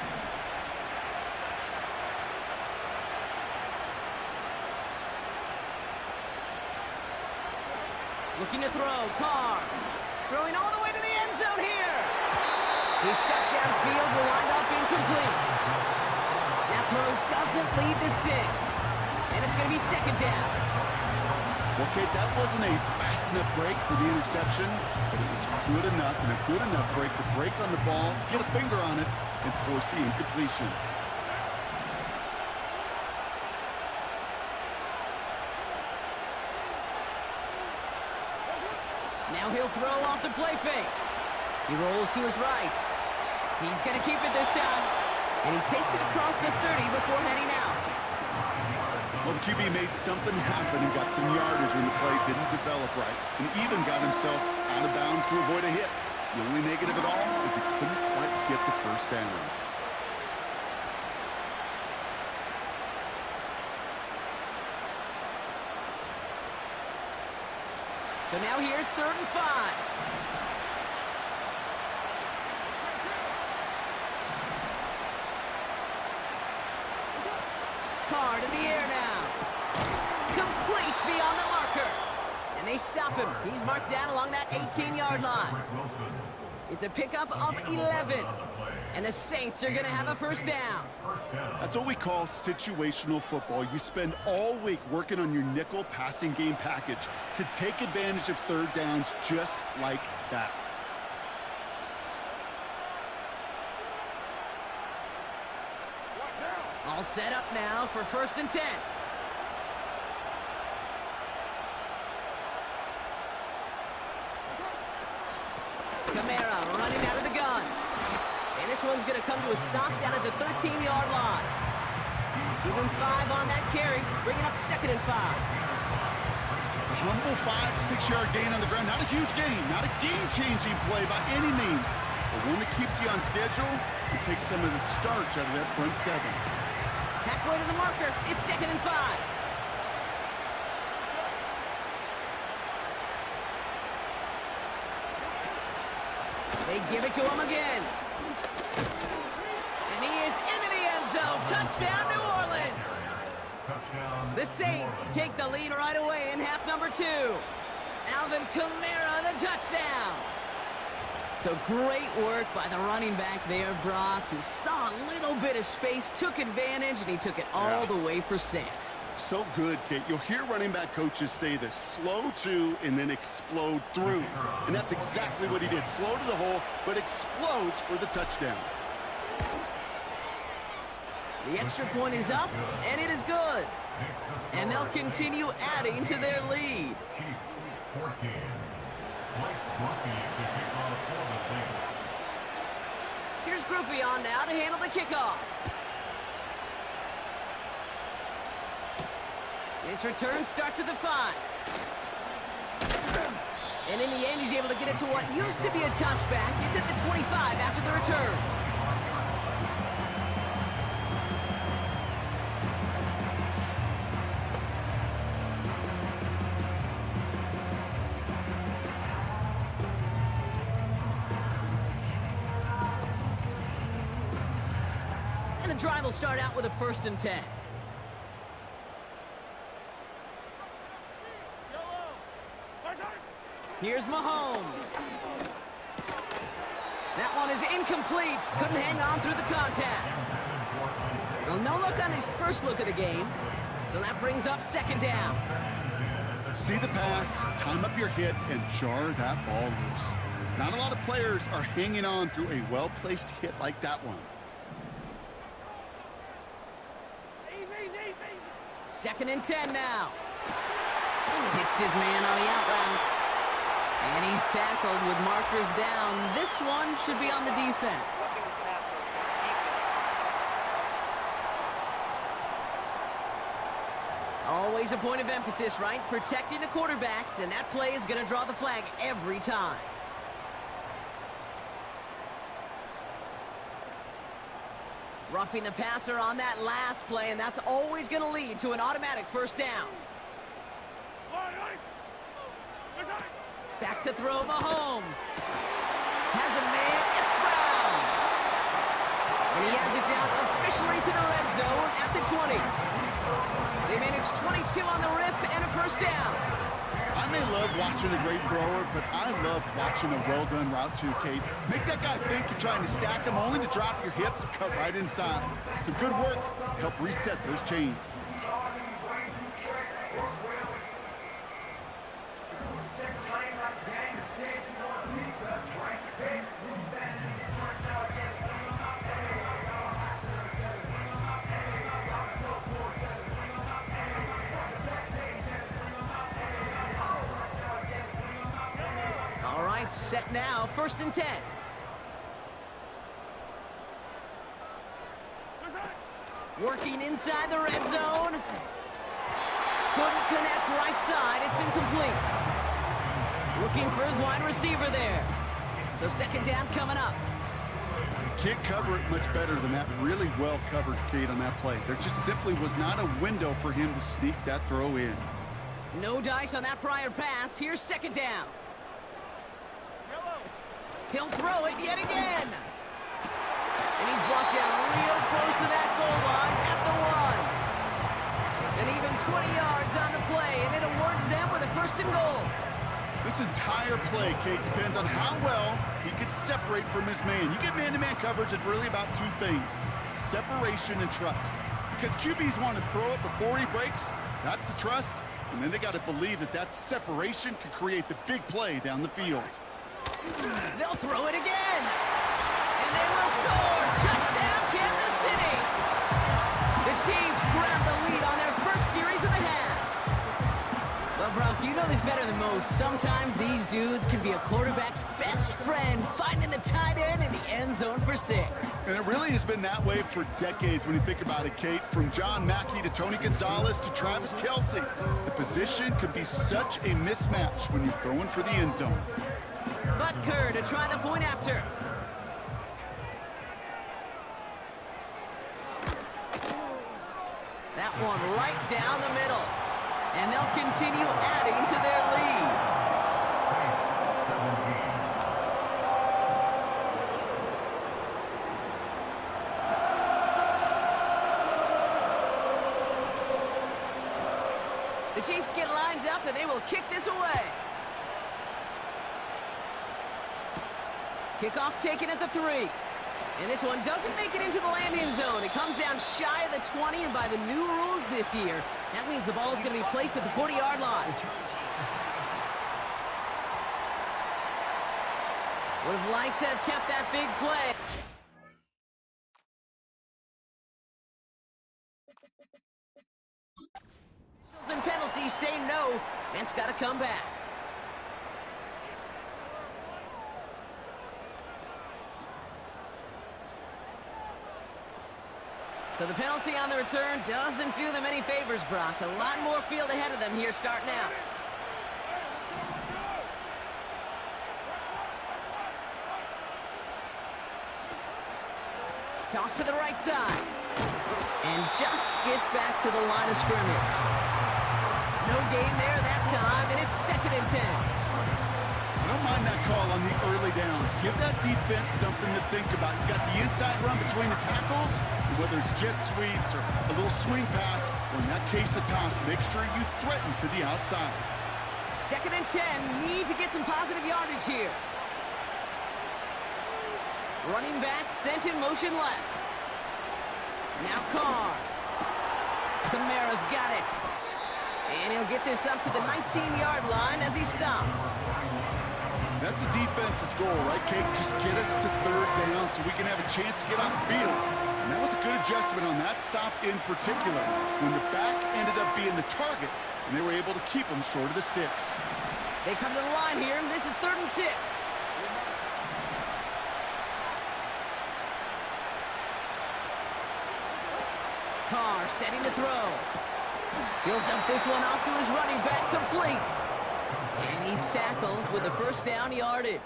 Speaker 2: Looking to throw, Carr. Throwing all the way to the end zone here. His shot downfield will wind up incomplete. That throw doesn't lead to 6. And it's going to be second down.
Speaker 3: Well, Kate, that wasn't a fast enough break for the interception, but it was good enough and a good enough break to break on the ball, get a finger on it, and force the incompletion.
Speaker 2: Now he'll throw off the play fake. He rolls to his right. He's going to keep it this time. And he takes it across the 30 before heading out.
Speaker 3: Well, the QB made something happen and got some yardage when the play didn't develop right, and even got himself out of bounds to avoid a hit. The only negative at all is he couldn't quite get the first down.
Speaker 2: So now here's third and 5. Card in the air now. Complete beyond the marker. And they stop him. He's marked down along that 18-yard line. It's a pickup of 11. And the Saints are going to have a first down.
Speaker 3: That's what we call situational football. You spend all week working on your nickel passing game package to take advantage of third downs just like that.
Speaker 2: All set up now for 1st and 10. Kamara running out of the gun. And this one's going to come to a stop down at the 13-yard line. Give him 5 on that carry, bringing up 2nd and 5.
Speaker 3: A humble 5-6-yard gain on the ground. Not a huge gain, not a game-changing play by any means, but one that keeps you on schedule and takes some of the starch out of that front 7.
Speaker 2: Halfway to the marker, it's 2nd and 5. They give it to him again. And he is into the end zone. Touchdown, New Orleans. The Saints take the lead right away in half number 2. Alvin Kamara, the touchdown. So great work by the running back there, Brock. He saw a little bit of space, took advantage, and he took it all the way for 6.
Speaker 3: So good, Kate. You'll hear running back coaches say this: slow to and then explode through. And that's exactly what he did. Slow to the hole, but explodes for the touchdown.
Speaker 2: The extra point is up, and it is good. And they'll continue adding to their lead.
Speaker 4: Chiefs 14. Blake Grumpy to kick off for the Saints.
Speaker 2: Here's Groupie on now to handle the kickoff. This return starts at the 5. And in the end, he's able to get it to what used to be a touchback. It's at the 25 after the return. And the drive will start out with a 1st and 10. Here's Mahomes. That one is incomplete. Couldn't hang on through the contact. Well, no look on his first look of the game. So that brings up 2nd down.
Speaker 3: See the pass, time up your hit, and jar that ball loose. Not a lot of players are hanging on through a well-placed hit like that one.
Speaker 2: 2nd and 10 now. Hits his man on the out route. And he's tackled with markers down. This one should be on the defense. Always a point of emphasis, right? Protecting the quarterbacks, and that play is going to draw the flag every time. Roughing the passer on that last play, and that's always going to lead to an automatic 1st down. Back to throw, Mahomes. Has a man, it's Brown. And he has it down officially to the red zone at the 20. They managed 22 on the rip and a 1st down.
Speaker 3: I may love watching a great thrower, but I love watching a well-done route too, Kate. Make that guy think you're trying to stack him, only to drop your hips, cut right inside. Some good work to help reset those chains.
Speaker 2: Set now, 1st and 10. Working inside the red zone. Couldn't connect right side, it's incomplete. Looking for his wide receiver there. So 2nd down coming up.
Speaker 3: Can't cover it much better than that. Really well covered, Kate, on that play. There just simply was not a window for him to sneak that throw in.
Speaker 2: No dice on that prior pass. Here's 2nd down. He'll throw it yet again. And he's brought down real close to that goal line at the 1. And even 20 yards on the play, and it awards them with a 1st first and goal.
Speaker 3: This entire play, Kate, depends on how well he can separate from his man. You get man-to-man coverage, it's really about two things, separation and trust. Because QBs want to throw it before he breaks, that's the trust, and then they got to believe that that separation can create the big play down the field.
Speaker 2: They'll throw it again. And they will score. Touchdown, Kansas City. The Chiefs grab the lead on their first series of the half. Well, Brock, you know this better than most. Sometimes these dudes can be a quarterback's best friend, finding the tight end in the end zone for 6.
Speaker 3: And it really has been that way for decades when you think about it, Kate. From John Mackey to Tony Gonzalez to Travis Kelce. The position can be such a mismatch when you're throwing for the end zone.
Speaker 2: Butker to try the point after. That one right down the middle. And they'll continue adding to their lead. The Chiefs get lined up and they will kick this away. Kickoff taken at the 3. And this one doesn't make it into the landing zone. It comes down shy of the 20, and by the new rules this year, that means the ball is going to be placed at the 40-yard line. Would have liked to have kept that big play. Officials and penalties say no, and it's got to come back. So the penalty on the return doesn't do them any favors, Brock. A lot more field ahead of them here starting out. Toss to the right side. And just gets back to the line of scrimmage. No gain there that time, and it's 2nd and 10.
Speaker 3: I don't mind that call on the early downs. Give that defense something to think about. You got the inside run between the tackles, and whether it's jet sweeps or a little swing pass, or in that case a toss, make sure you threaten to the outside.
Speaker 2: 2nd and 10, need to get some positive yardage here. Running back sent in motion left. Now Carr. Kamara's got it. And he'll get this up to the 19-yard line as he stopped.
Speaker 3: That's a defense's goal, right, Kate? Just get us to 3rd down so we can have a chance to get off the field. And that was a good adjustment on that stop in particular, when the back ended up being the target, and they were able to keep them short of the sticks.
Speaker 2: They come to the line here, and this is 3rd and 6. Carr setting to throw. He'll dump this one off to his running back, complete. And he's tackled with the first down yardage.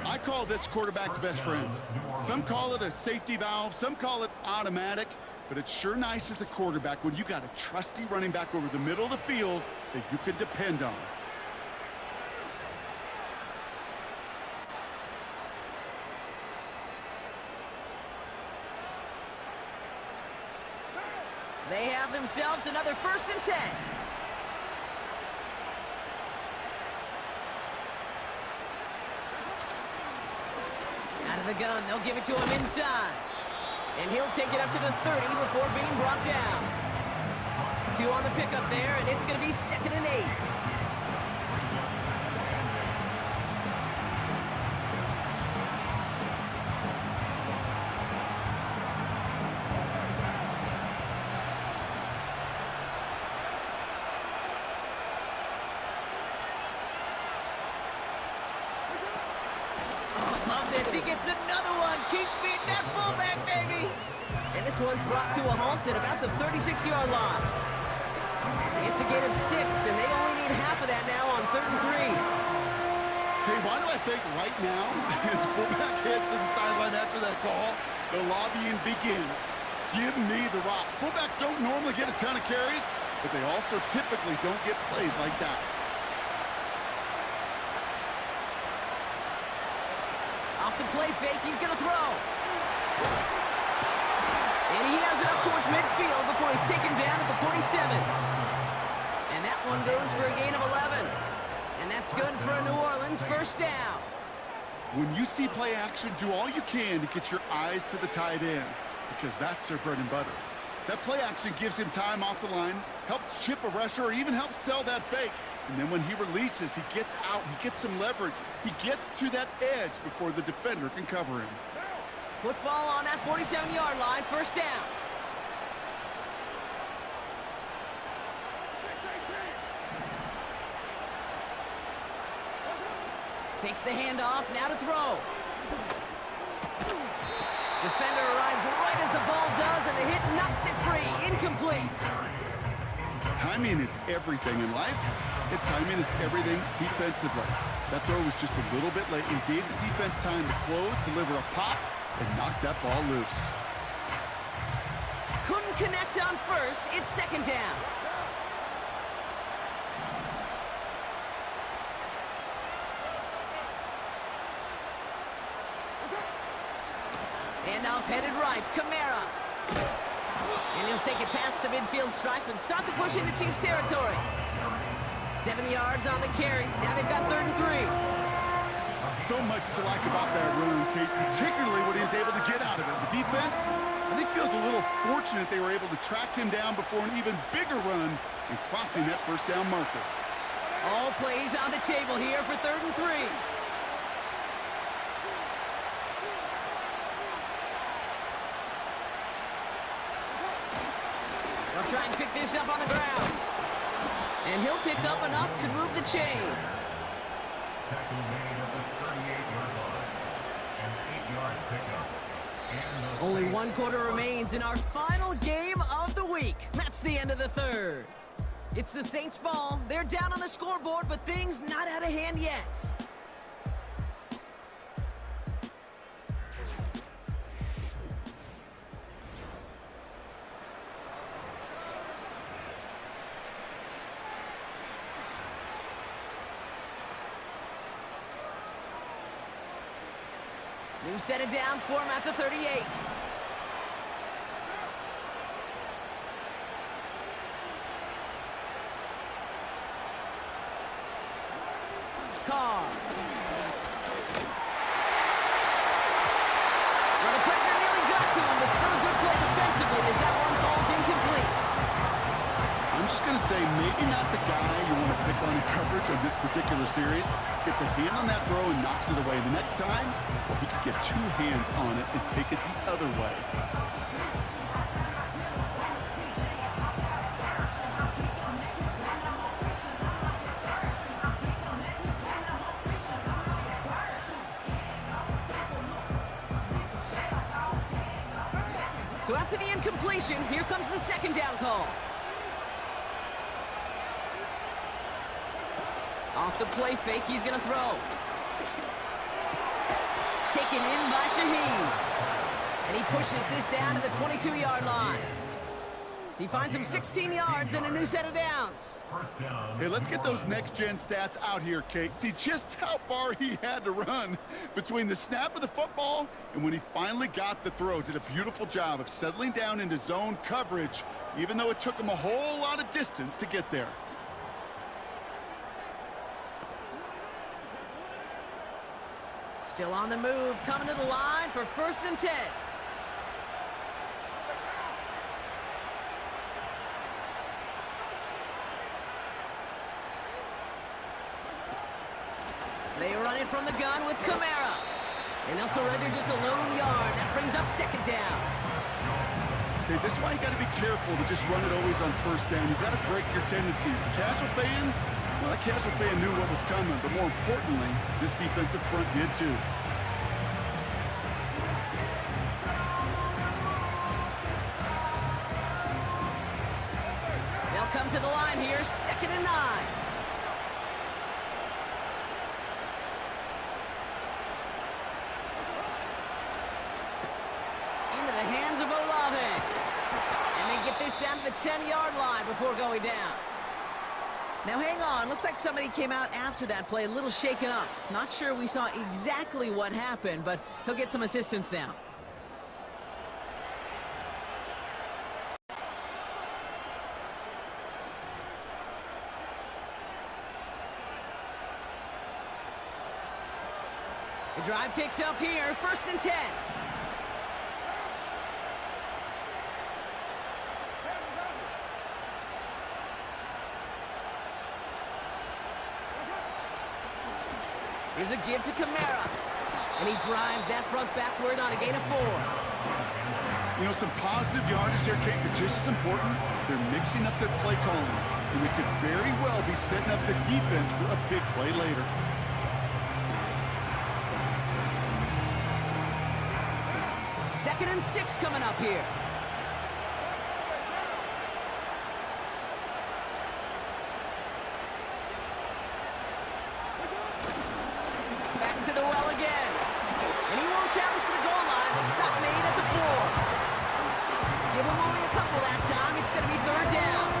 Speaker 3: I call this quarterback's best friend. Some call it a safety valve, some call it automatic, but it's sure nice as a quarterback when you got a trusty running back over the middle of the field that you can depend on.
Speaker 2: They have themselves another 1st and 10. Out of the gun, they'll give it to him inside. And he'll take it up to the 30 before being brought down. 2 on the pickup there, and it's going to be 2nd and 8. He gets another one. Keep feeding that fullback, baby. And this one's brought to a halt at about the 36-yard line. It's a gain of 6, and they only need half of that now on 3rd and 3.
Speaker 3: Hey, why do I think right now, as fullback heads to the sideline after that call, the lobbying begins? Give me the rock. Fullbacks don't normally get a ton of carries, but they also typically don't get plays like that.
Speaker 2: Off the play fake, he's going to throw. And he has it up towards midfield before he's taken down at the 47. And And that one goes for a gain of 11. And that's good for a New Orleans first down.
Speaker 3: When you see play action, do all you can to get your eyes to the tight end, because that's their bread and butter. That play action gives him time off the line, helps chip a rusher, or even helps sell that fake. And then when he releases, he gets out, he gets some leverage. He gets to that edge before the defender can cover him.
Speaker 2: Football on that 47-yard line, first down. Takes the handoff, now to throw. Defender arrives right as the ball does, and the hit knocks it free. Incomplete.
Speaker 3: Timing is everything in life, and timing is everything defensively. That throw was just a little bit late and gave the defense time to close, deliver a pop, and knock that ball loose.
Speaker 2: Couldn't connect on first. It's second down. Handoff headed right, Kamara. And he'll take it past the midfield stripe and start the push into Chiefs territory. 7 yards on the carry. Now they've got 33.
Speaker 3: So much to like about that run, Kate, particularly what he was able to get out of it. The defense, I think, feels a little fortunate they were able to track him down before an even bigger run and crossing that first down marker.
Speaker 2: All plays on the table here for 3rd and 3. They'll try and pick this up on the ground. And he'll pick up enough to move the chains.
Speaker 4: Tackle made at the 38-yard line. An 8-yard pickup.
Speaker 2: Only 1 quarter remains in our final game of the week. That's the end of the 3rd. It's the Saints' ball. They're down on the scoreboard, but things not out of hand yet. New set of downs for him at the 38. Carr. Well, the pressure nearly got to him, but still a good play defensively as that one falls incomplete.
Speaker 3: I'm just going to say maybe not the guy you want to pick on in coverage on this particular series. Gets a hand on that throw and knocks it away. The next time, well, he could get 2 hands on it and take it the other way.
Speaker 2: So after the incompletion, here comes the 2nd down call. Off the play fake, he's going to throw. Taken in by Shaheed. And he pushes this down to the 22-yard line. He finds him 16 yards and a new set of downs.
Speaker 3: Hey, let's get those next-gen stats out here, Kate. See just how far he had to run between the snap of the football and when he finally got the throw. Did a beautiful job of settling down into zone coverage, even though it took him a whole lot of distance to get there.
Speaker 2: Still on the move, coming to the line for 1st and 10. They run it from the gun with Kamara. And they'll surrender just a lone yard. That brings up 2nd down.
Speaker 3: Okay, this is why you got to be careful to just run it always on 1st down. You've got to break your tendencies. The casual fan, well, that casual fan knew what was coming, but more importantly, this defensive front did too.
Speaker 2: They'll come to the line here, 2nd and 9. Into the hands of Olave. And they get this down to the 10-yard line before going down. Now hang on, looks like somebody came out after that play a little shaken up. Not sure we saw exactly what happened, but he'll get some assistance now. The drive picks up here, 1st and 10. Here's a give to Kamara. And he drives that front backward on a gain of 4.
Speaker 3: You know, some positive yardage there, Kate, but just as important, they're mixing up their play calling. And they could very well be setting up the defense for a big play later.
Speaker 2: Second and 6 coming up here. Back to the well again. And he won't challenge for the goal line. The stop made at the 4. Give him only a couple that time. It's going to be 3rd down.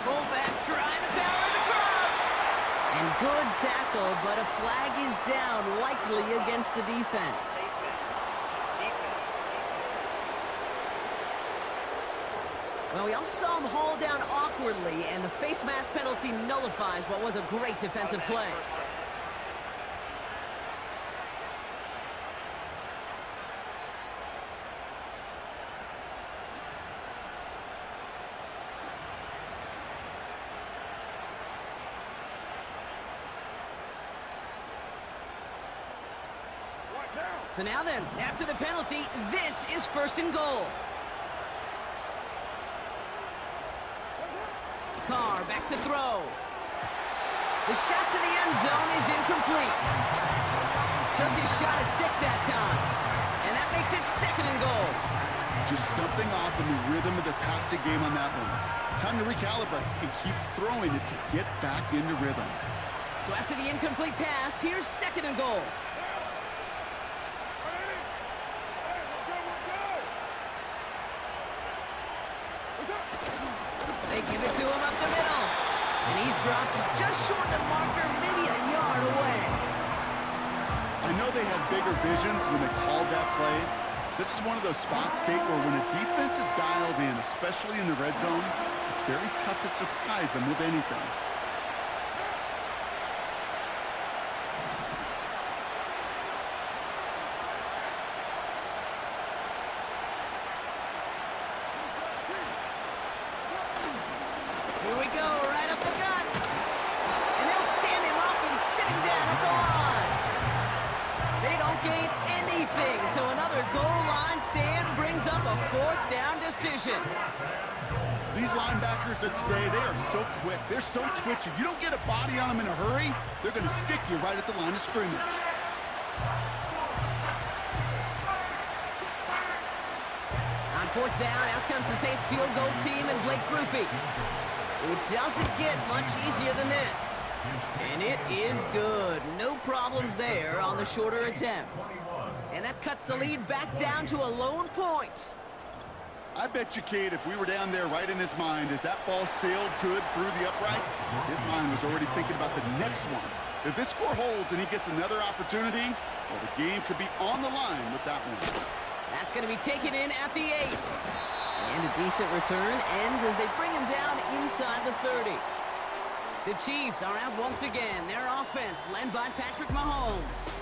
Speaker 2: Fullback trying to power it across. And good tackle, but a flag is down, likely against the defense. Well, we all saw him haul down awkwardly, and the face mask penalty nullifies what was a great defensive play. So now then, after the penalty, this is 1st and goal. Carr back to throw. The shot to the end zone is incomplete. Took his shot at 6 that time. And that makes it 2nd and goal.
Speaker 3: Just something off in the rhythm of the passing game on that one. Time to recalibrate and keep throwing it to get back into rhythm.
Speaker 2: So after the incomplete pass, here's 2nd and goal. They give it to him up the middle. And he's dropped just short of the marker, maybe a yard away.
Speaker 3: I know they had bigger visions when they called that play. This is one of those spots, Kate, where when a defense is dialed in, especially in the red zone, it's very tough to surprise them with anything.
Speaker 2: Here we go, right up the gut. And they'll stand him up and sit him down at the line. They don't gain anything, so another goal line stand brings up a 4th down decision.
Speaker 3: These linebackers of today, they are so quick. They're so twitchy. You don't get a body on them in a hurry, they're going to stick you right at the line of scrimmage.
Speaker 2: On 4th down, out comes the Saints field goal team and Blake Grupe. It doesn't get much easier than this. And it is good. No problems there on the shorter attempt. And that cuts the lead back down to a lone point.
Speaker 3: I bet you, Kate, if we were down there right in his mind as that ball sailed good through the uprights, his mind was already thinking about the next one. If this score holds and he gets another opportunity, well, the game could be on the line with that one.
Speaker 2: That's going to be taken in at the 8. And a decent return ends as they bring him down inside the 30. The Chiefs are out once again. Their offense led by Patrick Mahomes.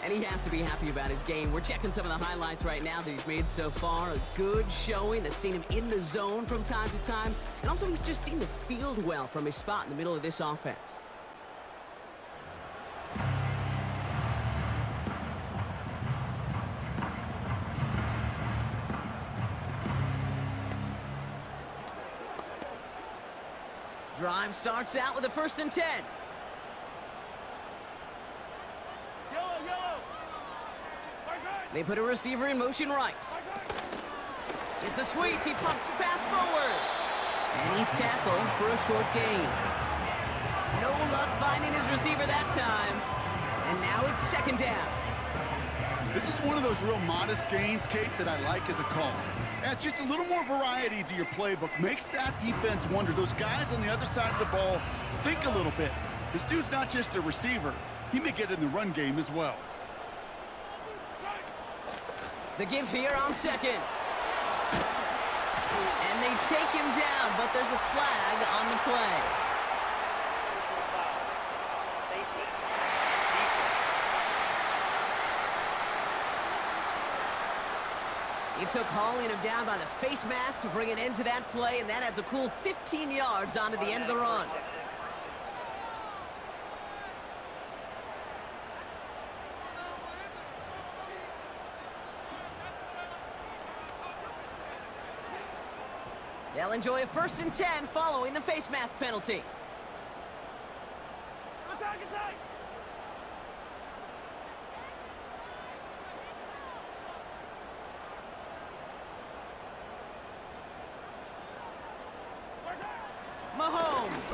Speaker 2: And he has to be happy about his game. We're checking some of the highlights right now that he's made so far. A good showing that's seen him in the zone from time to time. And also he's just seen the field well from his spot in the middle of this offense. Drive starts out with a 1st and 10. They put a receiver in motion right. It's a sweep. He pumps the pass forward. And he's tackled for a short gain. No luck finding his receiver that time. And now it's 2nd down.
Speaker 3: This is one of those real modest gains, Kate, that I like as a call. Yeah, it's just a little more variety to your playbook. Makes that defense wonder. Those guys on the other side of the ball think a little bit. This dude's not just a receiver. He may get in the run game as well.
Speaker 2: The give here on second. And they take him down, but there's a flag on the play. He took hauling him down by the face mask to bring an end to that play, and that adds a cool 15 yards onto the end of the run. They'll enjoy a 1st and 10 following the face mask penalty. Mahomes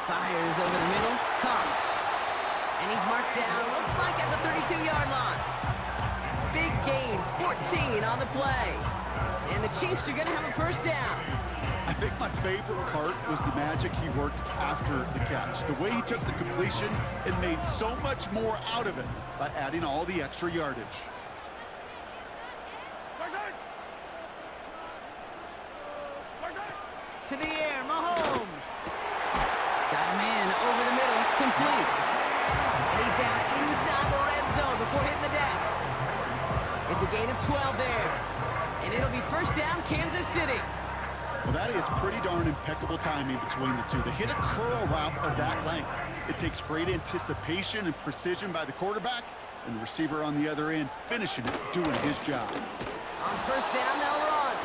Speaker 2: fires over the middle, caught, and he's marked down, looks like at the 32-yard line. Big gain, 14 on the play, and the Chiefs are going to have a 1st down.
Speaker 3: I think my favorite part was the magic he worked after the catch. The way he took the completion and made so much more out of it by adding all the extra yardage.
Speaker 2: To the air, Mahomes. Got a man over the middle, complete. And he's down inside the red zone before hitting the deck. It's a gain of 12 there. And it'll be 1st down, Kansas City.
Speaker 3: Well, that is pretty darn impeccable timing between the two. They hit a curl route of that length. It takes great anticipation and precision by the quarterback, and the receiver on the other end finishing it, doing his job.
Speaker 2: On 1st down, they'll run.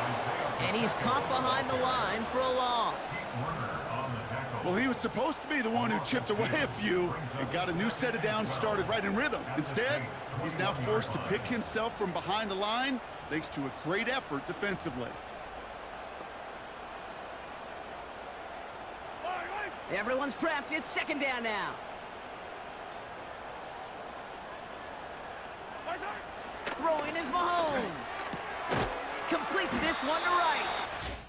Speaker 2: And he's caught behind the line for a loss.
Speaker 3: Well, he was supposed to be the one who chipped away a few and got a new set of downs started right in rhythm. Instead, he's now forced to pick himself from behind the line thanks to a great effort defensively.
Speaker 2: Everyone's prepped. It's 2nd down now. Throwing is Mahomes. Completes this one to Rice.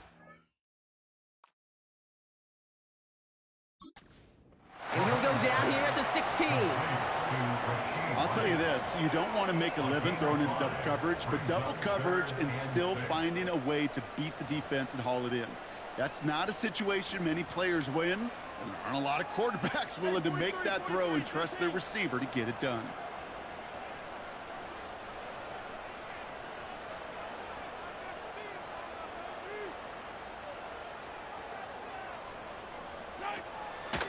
Speaker 2: And he'll go down here at the 16.
Speaker 3: I'll tell you this, you don't want to make a living throwing into double coverage, but double coverage and still finding a way to beat the defense and haul it in. That's not a situation many players win, and there aren't a lot of quarterbacks willing to make that throw and trust their receiver to get it done.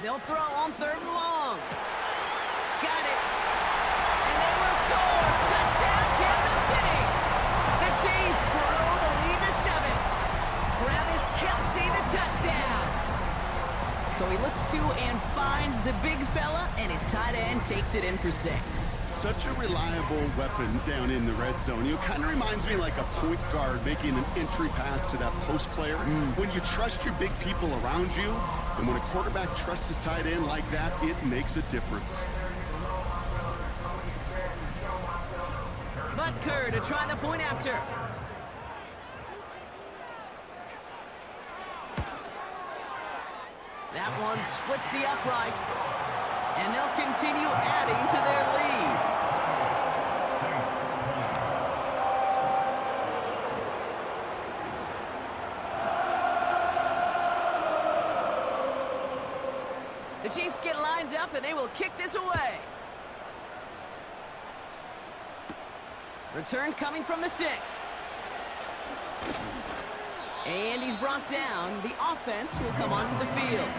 Speaker 2: They'll throw on 3rd and long. Got it. And they will score. Touchdown, Kansas City. The Chiefs grow the lead to 7. Travis Kelce, the touchdown. So he looks to and finds the big fella, and his tight end takes it in for 6.
Speaker 3: Such a reliable weapon down in the red zone. You know, kind of reminds me like a point guard making an entry pass to that post player. When you trust your big people around you, and when a quarterback trusts his tight end like that, it makes a difference.
Speaker 2: Butker to try the point after. That one splits the uprights, and they'll continue adding to their lead. The Chiefs get lined up, and they will kick this away. Return coming from the 6. And he's brought down. The offense will come onto the field.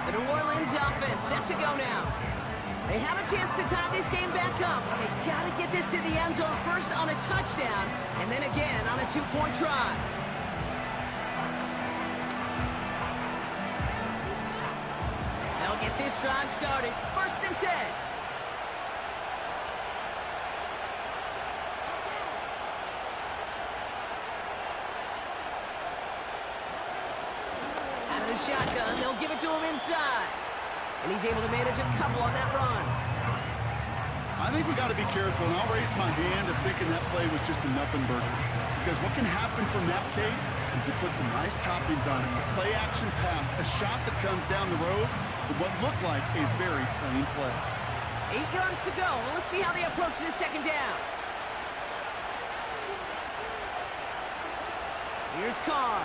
Speaker 2: The New Orleans offense set to go now. They have a chance to tie this game back up, but they got to get this to the end zone first on a touchdown, and then again on a 2-point try. They'll get this drive started. 1st and 10. Shotgun, they'll give it to him inside. And he's able to manage a couple on that run.
Speaker 3: I I think we got to be careful, and I'll raise my hand of thinking that play was just a nothing burger. Because what can happen from that, Kate, is you put some nice toppings on it. A play-action pass, a shot that comes down the road for what looked like a very plain play.
Speaker 2: 8 yards to go. Well, let's see how they approach this second down. Here's Carr.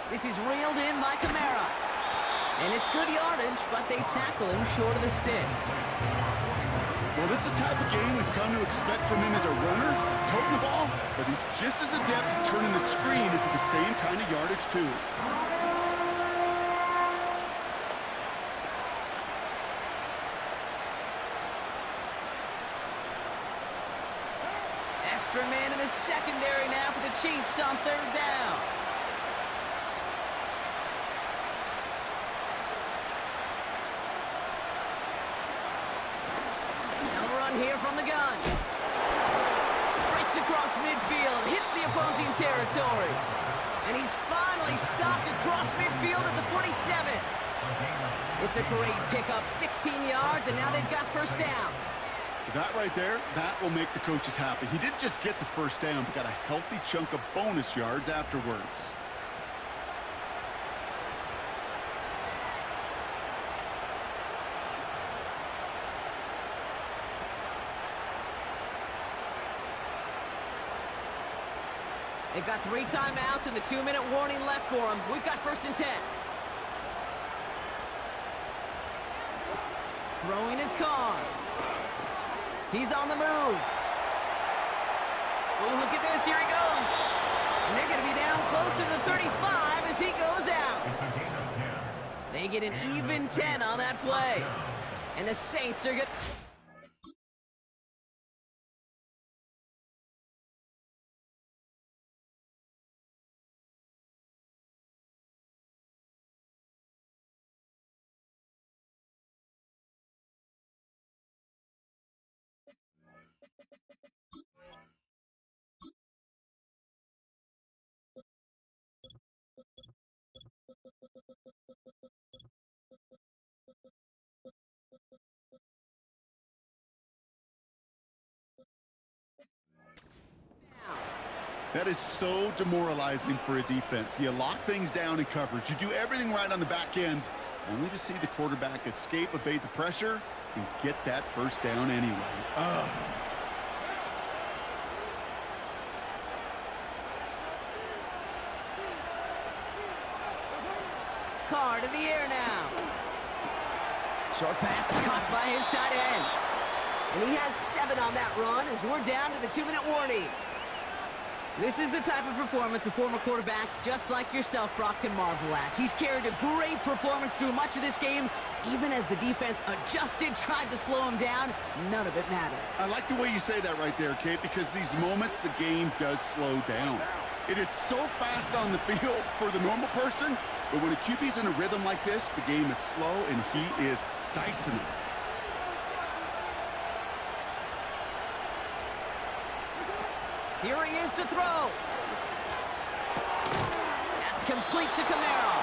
Speaker 2: This is reeled in by Kamara. And it's good yardage, but they tackle him short of the sticks.
Speaker 3: Well, this is the type of game we've come to expect from him as a runner, toting the ball, but he's just as adept at turning the screen into the same kind of yardage, too.
Speaker 2: Extra man in the secondary now for the Chiefs on third down. Here from the gun. Breaks across midfield, hits the opposing territory. And he's finally stopped across midfield at the 47. It's a great pickup, 16 yards, and now they've got first down.
Speaker 3: That right there, that will make the coaches happy. He didn't just get the first down, but got a healthy chunk of bonus yards afterwards.
Speaker 2: They've got 3 timeouts and the 2-minute warning left for them. We've got first and 10. Throwing his car. He's on the move. Oh, look at this. Here he goes. And they're going to be down close to the 35 as he goes out. They get an even 10 on that play. And the Saints are good.
Speaker 3: That is so demoralizing for a defense. You lock things down in coverage. You do everything right on the back end, only to see the quarterback escape, evade the pressure, and get that first down anyway. Ugh.
Speaker 2: Carr to the air now. Short pass caught by his tight end. And he has 7 on that run as we're down to the 2-minute warning. This is the type of performance a former quarterback just like yourself, Brock, can marvel at. He's carried a great performance through much of this game, even as the defense adjusted, tried to slow him down. None of it mattered.
Speaker 3: I like the way you say that right there, Kate, because these moments the game does slow down. It is so fast on the field for the normal person, but when a QB's in a rhythm like this, the game is slow and he is dicing it.
Speaker 2: Here he is to throw. That's complete to Kamara.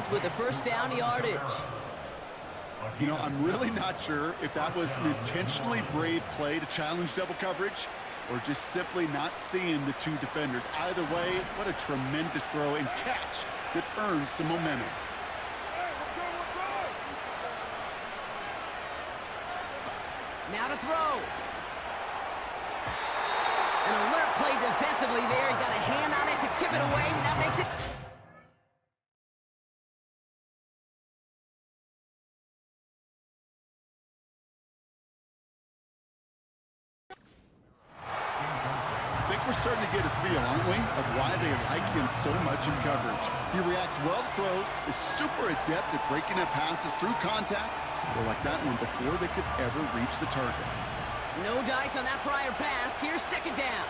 Speaker 2: With the first down yardage.
Speaker 3: You know, I'm really not sure if that was an intentionally brave play to challenge double coverage or just simply not seeing the 2 defenders. Either way, what a tremendous throw and catch that earns some momentum.
Speaker 2: Now to throw. An alert play defensively there. He got a hand on it to tip it away, and that makes it...
Speaker 3: We're starting to get a feel, aren't we, of why they like him so much in coverage. He reacts well to throws, is super adept at breaking up passes through contact, or like that one before they could ever reach the target.
Speaker 2: No dice on that prior pass. Here's second down.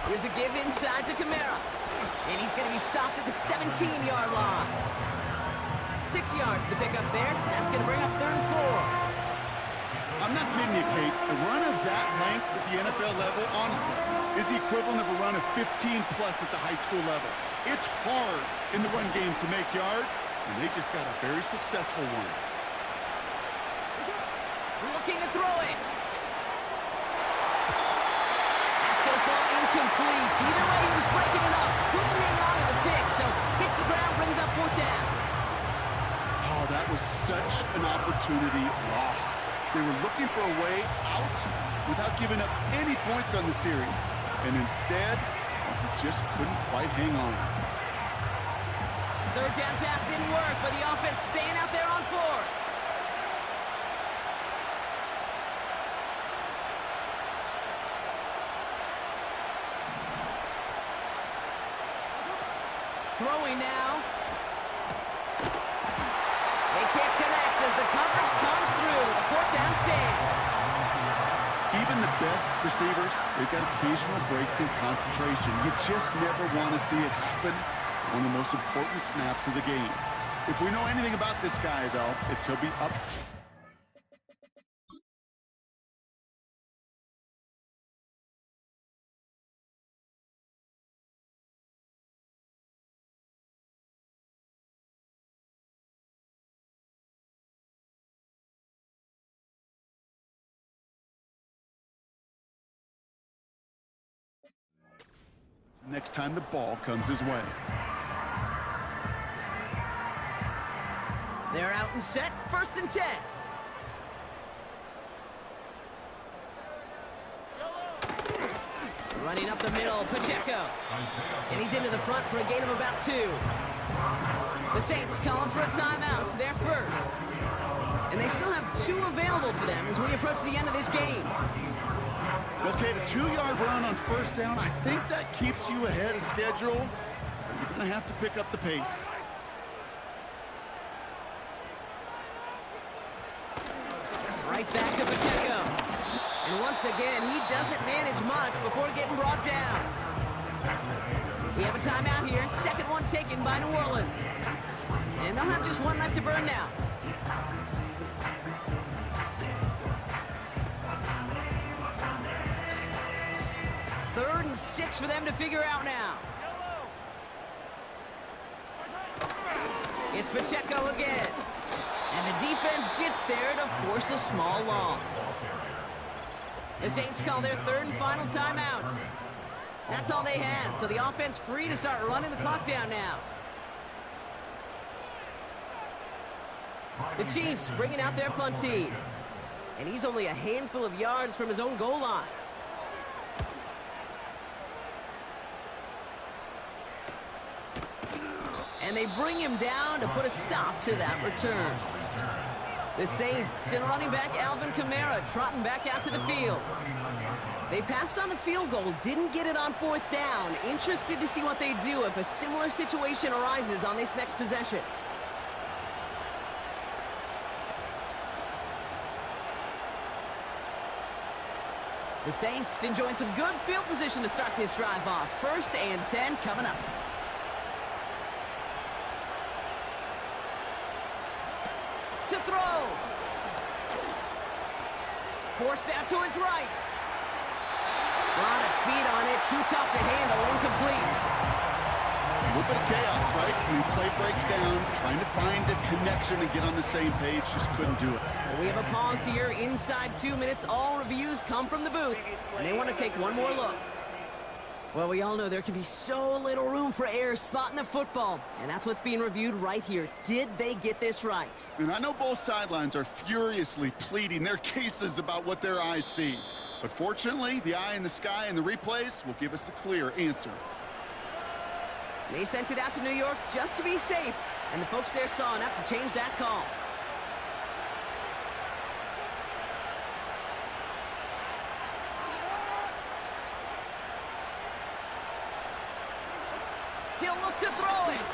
Speaker 2: Here's a give inside to Kamara. And he's going to be stopped at the 17-yard line. 6 yards to pick up there. That's going to bring up 3rd and 4.
Speaker 3: I'm not kidding you, Kate. A run of that length at the NFL level, honestly, is the equivalent of a run of 15-plus at the high school level. It's hard in the run game to make yards, and they just got a very successful one.
Speaker 2: Looking to throw it. That's going to fall incomplete. Either way, he was breaking it up. Couldn't hang on to the pick, so hits the ground, brings up 4th down.
Speaker 3: Oh, that was such an opportunity lost. They were looking for a way out without giving up any points on the series. And instead, he just couldn't quite hang on.
Speaker 2: 3rd down pass didn't work, but the offense staying out there on 4th. Throwing now. They can't connect as the coverage comes through with a 4th down stand.
Speaker 3: Even the best receivers, they've got occasional breaks in concentration. You just never want to see it happen. One of the most important snaps of the game. If we know anything about this guy, though, it's he'll be up. Next time the ball comes his way.
Speaker 2: They're out and set, 1st and 10. Running up the middle, Pacheco. And he's into the front for a gain of about 2. The Saints calling for a timeout, so they're first. And they still have 2 available for them as we approach the end of this game.
Speaker 3: Okay, the 2-yard run on 1st down, I think that keeps you ahead of schedule. You're going to have to pick up the pace.
Speaker 2: Right back to Pacheco. And once again, he doesn't manage much before getting brought down. We have a timeout here. 2nd one taken by New Orleans. And they'll have just 1 left to burn now. 3rd and 6 for them to figure out now. It's Pacheco again. And the defense gets there to force a small loss. The Saints call their 3rd and final timeout. That's all they had, so the offense free to start running the clock down now. The Chiefs bringing out their punt team. And he's only a handful of yards from his own goal line. And they bring him down to put a stop to that return. The Saints send running back Alvin Kamara trotting back out to the field. They passed on the field goal, didn't get it on 4th down. Interested to see what they do if a similar situation arises on this next possession. The Saints enjoying some good field position to start this drive off. 1st and 10 coming up. To throw. Forced out to his right. A lot of speed on it. Too tough to handle. Incomplete.
Speaker 3: A little bit of chaos, right? When play breaks down, trying to find a connection and get on the same page, just couldn't do it.
Speaker 2: So we have a pause here. Inside 2 minutes, all reviews come from the booth, and they want to take one more look. Well, we all know there can be so little room for error spotting the football, and that's what's being reviewed right here. Did they get this right?
Speaker 3: And I know both sidelines are furiously pleading their cases about what their eyes see. But fortunately, the eye in the sky and the replays will give us a clear answer.
Speaker 2: They sent it out to New York just to be safe, and the folks there saw enough to change that call. He'll look to throw it.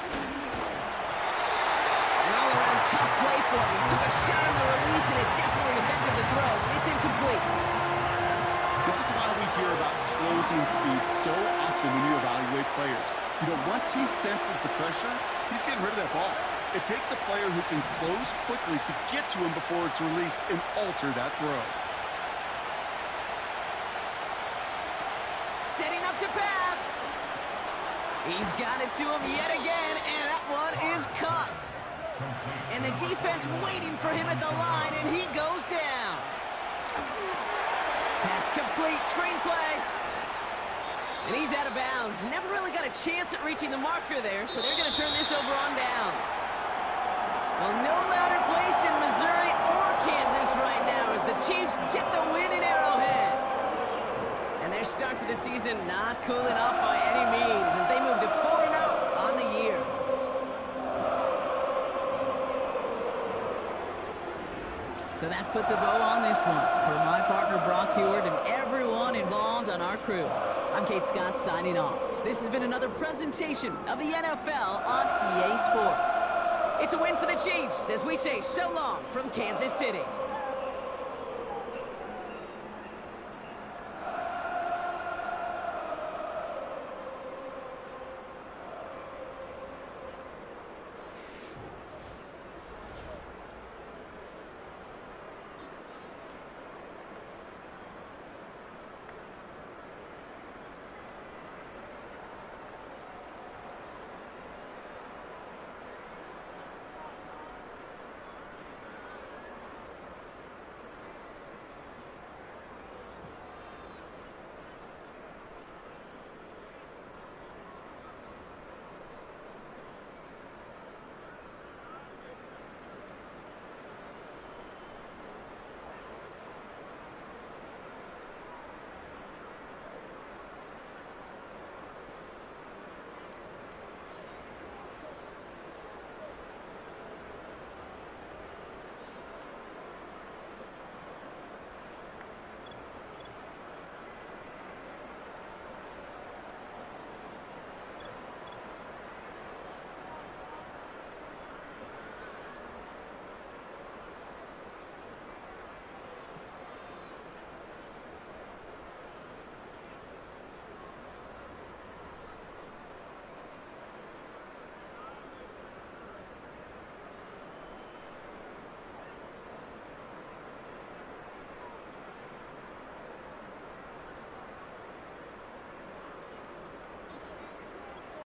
Speaker 2: And all around tough play for him. He took a shot on the release, and it definitely affected the throw. It's incomplete.
Speaker 3: This is why we hear about closing speed so often when you evaluate players. You know, once he senses the pressure, he's getting rid of that ball. It takes a player who can close quickly to get to him before it's released and alter that throw.
Speaker 2: Setting up to pass. He's got it to him yet again, and that one is caught. And the defense waiting for him at the line, and he goes down. Pass complete, screenplay. And he's out of bounds. Never really got a chance at reaching the marker there, so they're going to turn this over on downs. Well, no louder place in Missouri or Kansas right now as the Chiefs get the win in Arrowhead. And their start to the season not cooling off by any means as they move to 4-0 on the year. So that puts a bow on this one. For my partner Brock Heward and everyone involved on our crew, I'm Kate Scott signing off. This has been another presentation of the NFL on EA Sports. It's a win for the Chiefs as we say so long from Kansas City.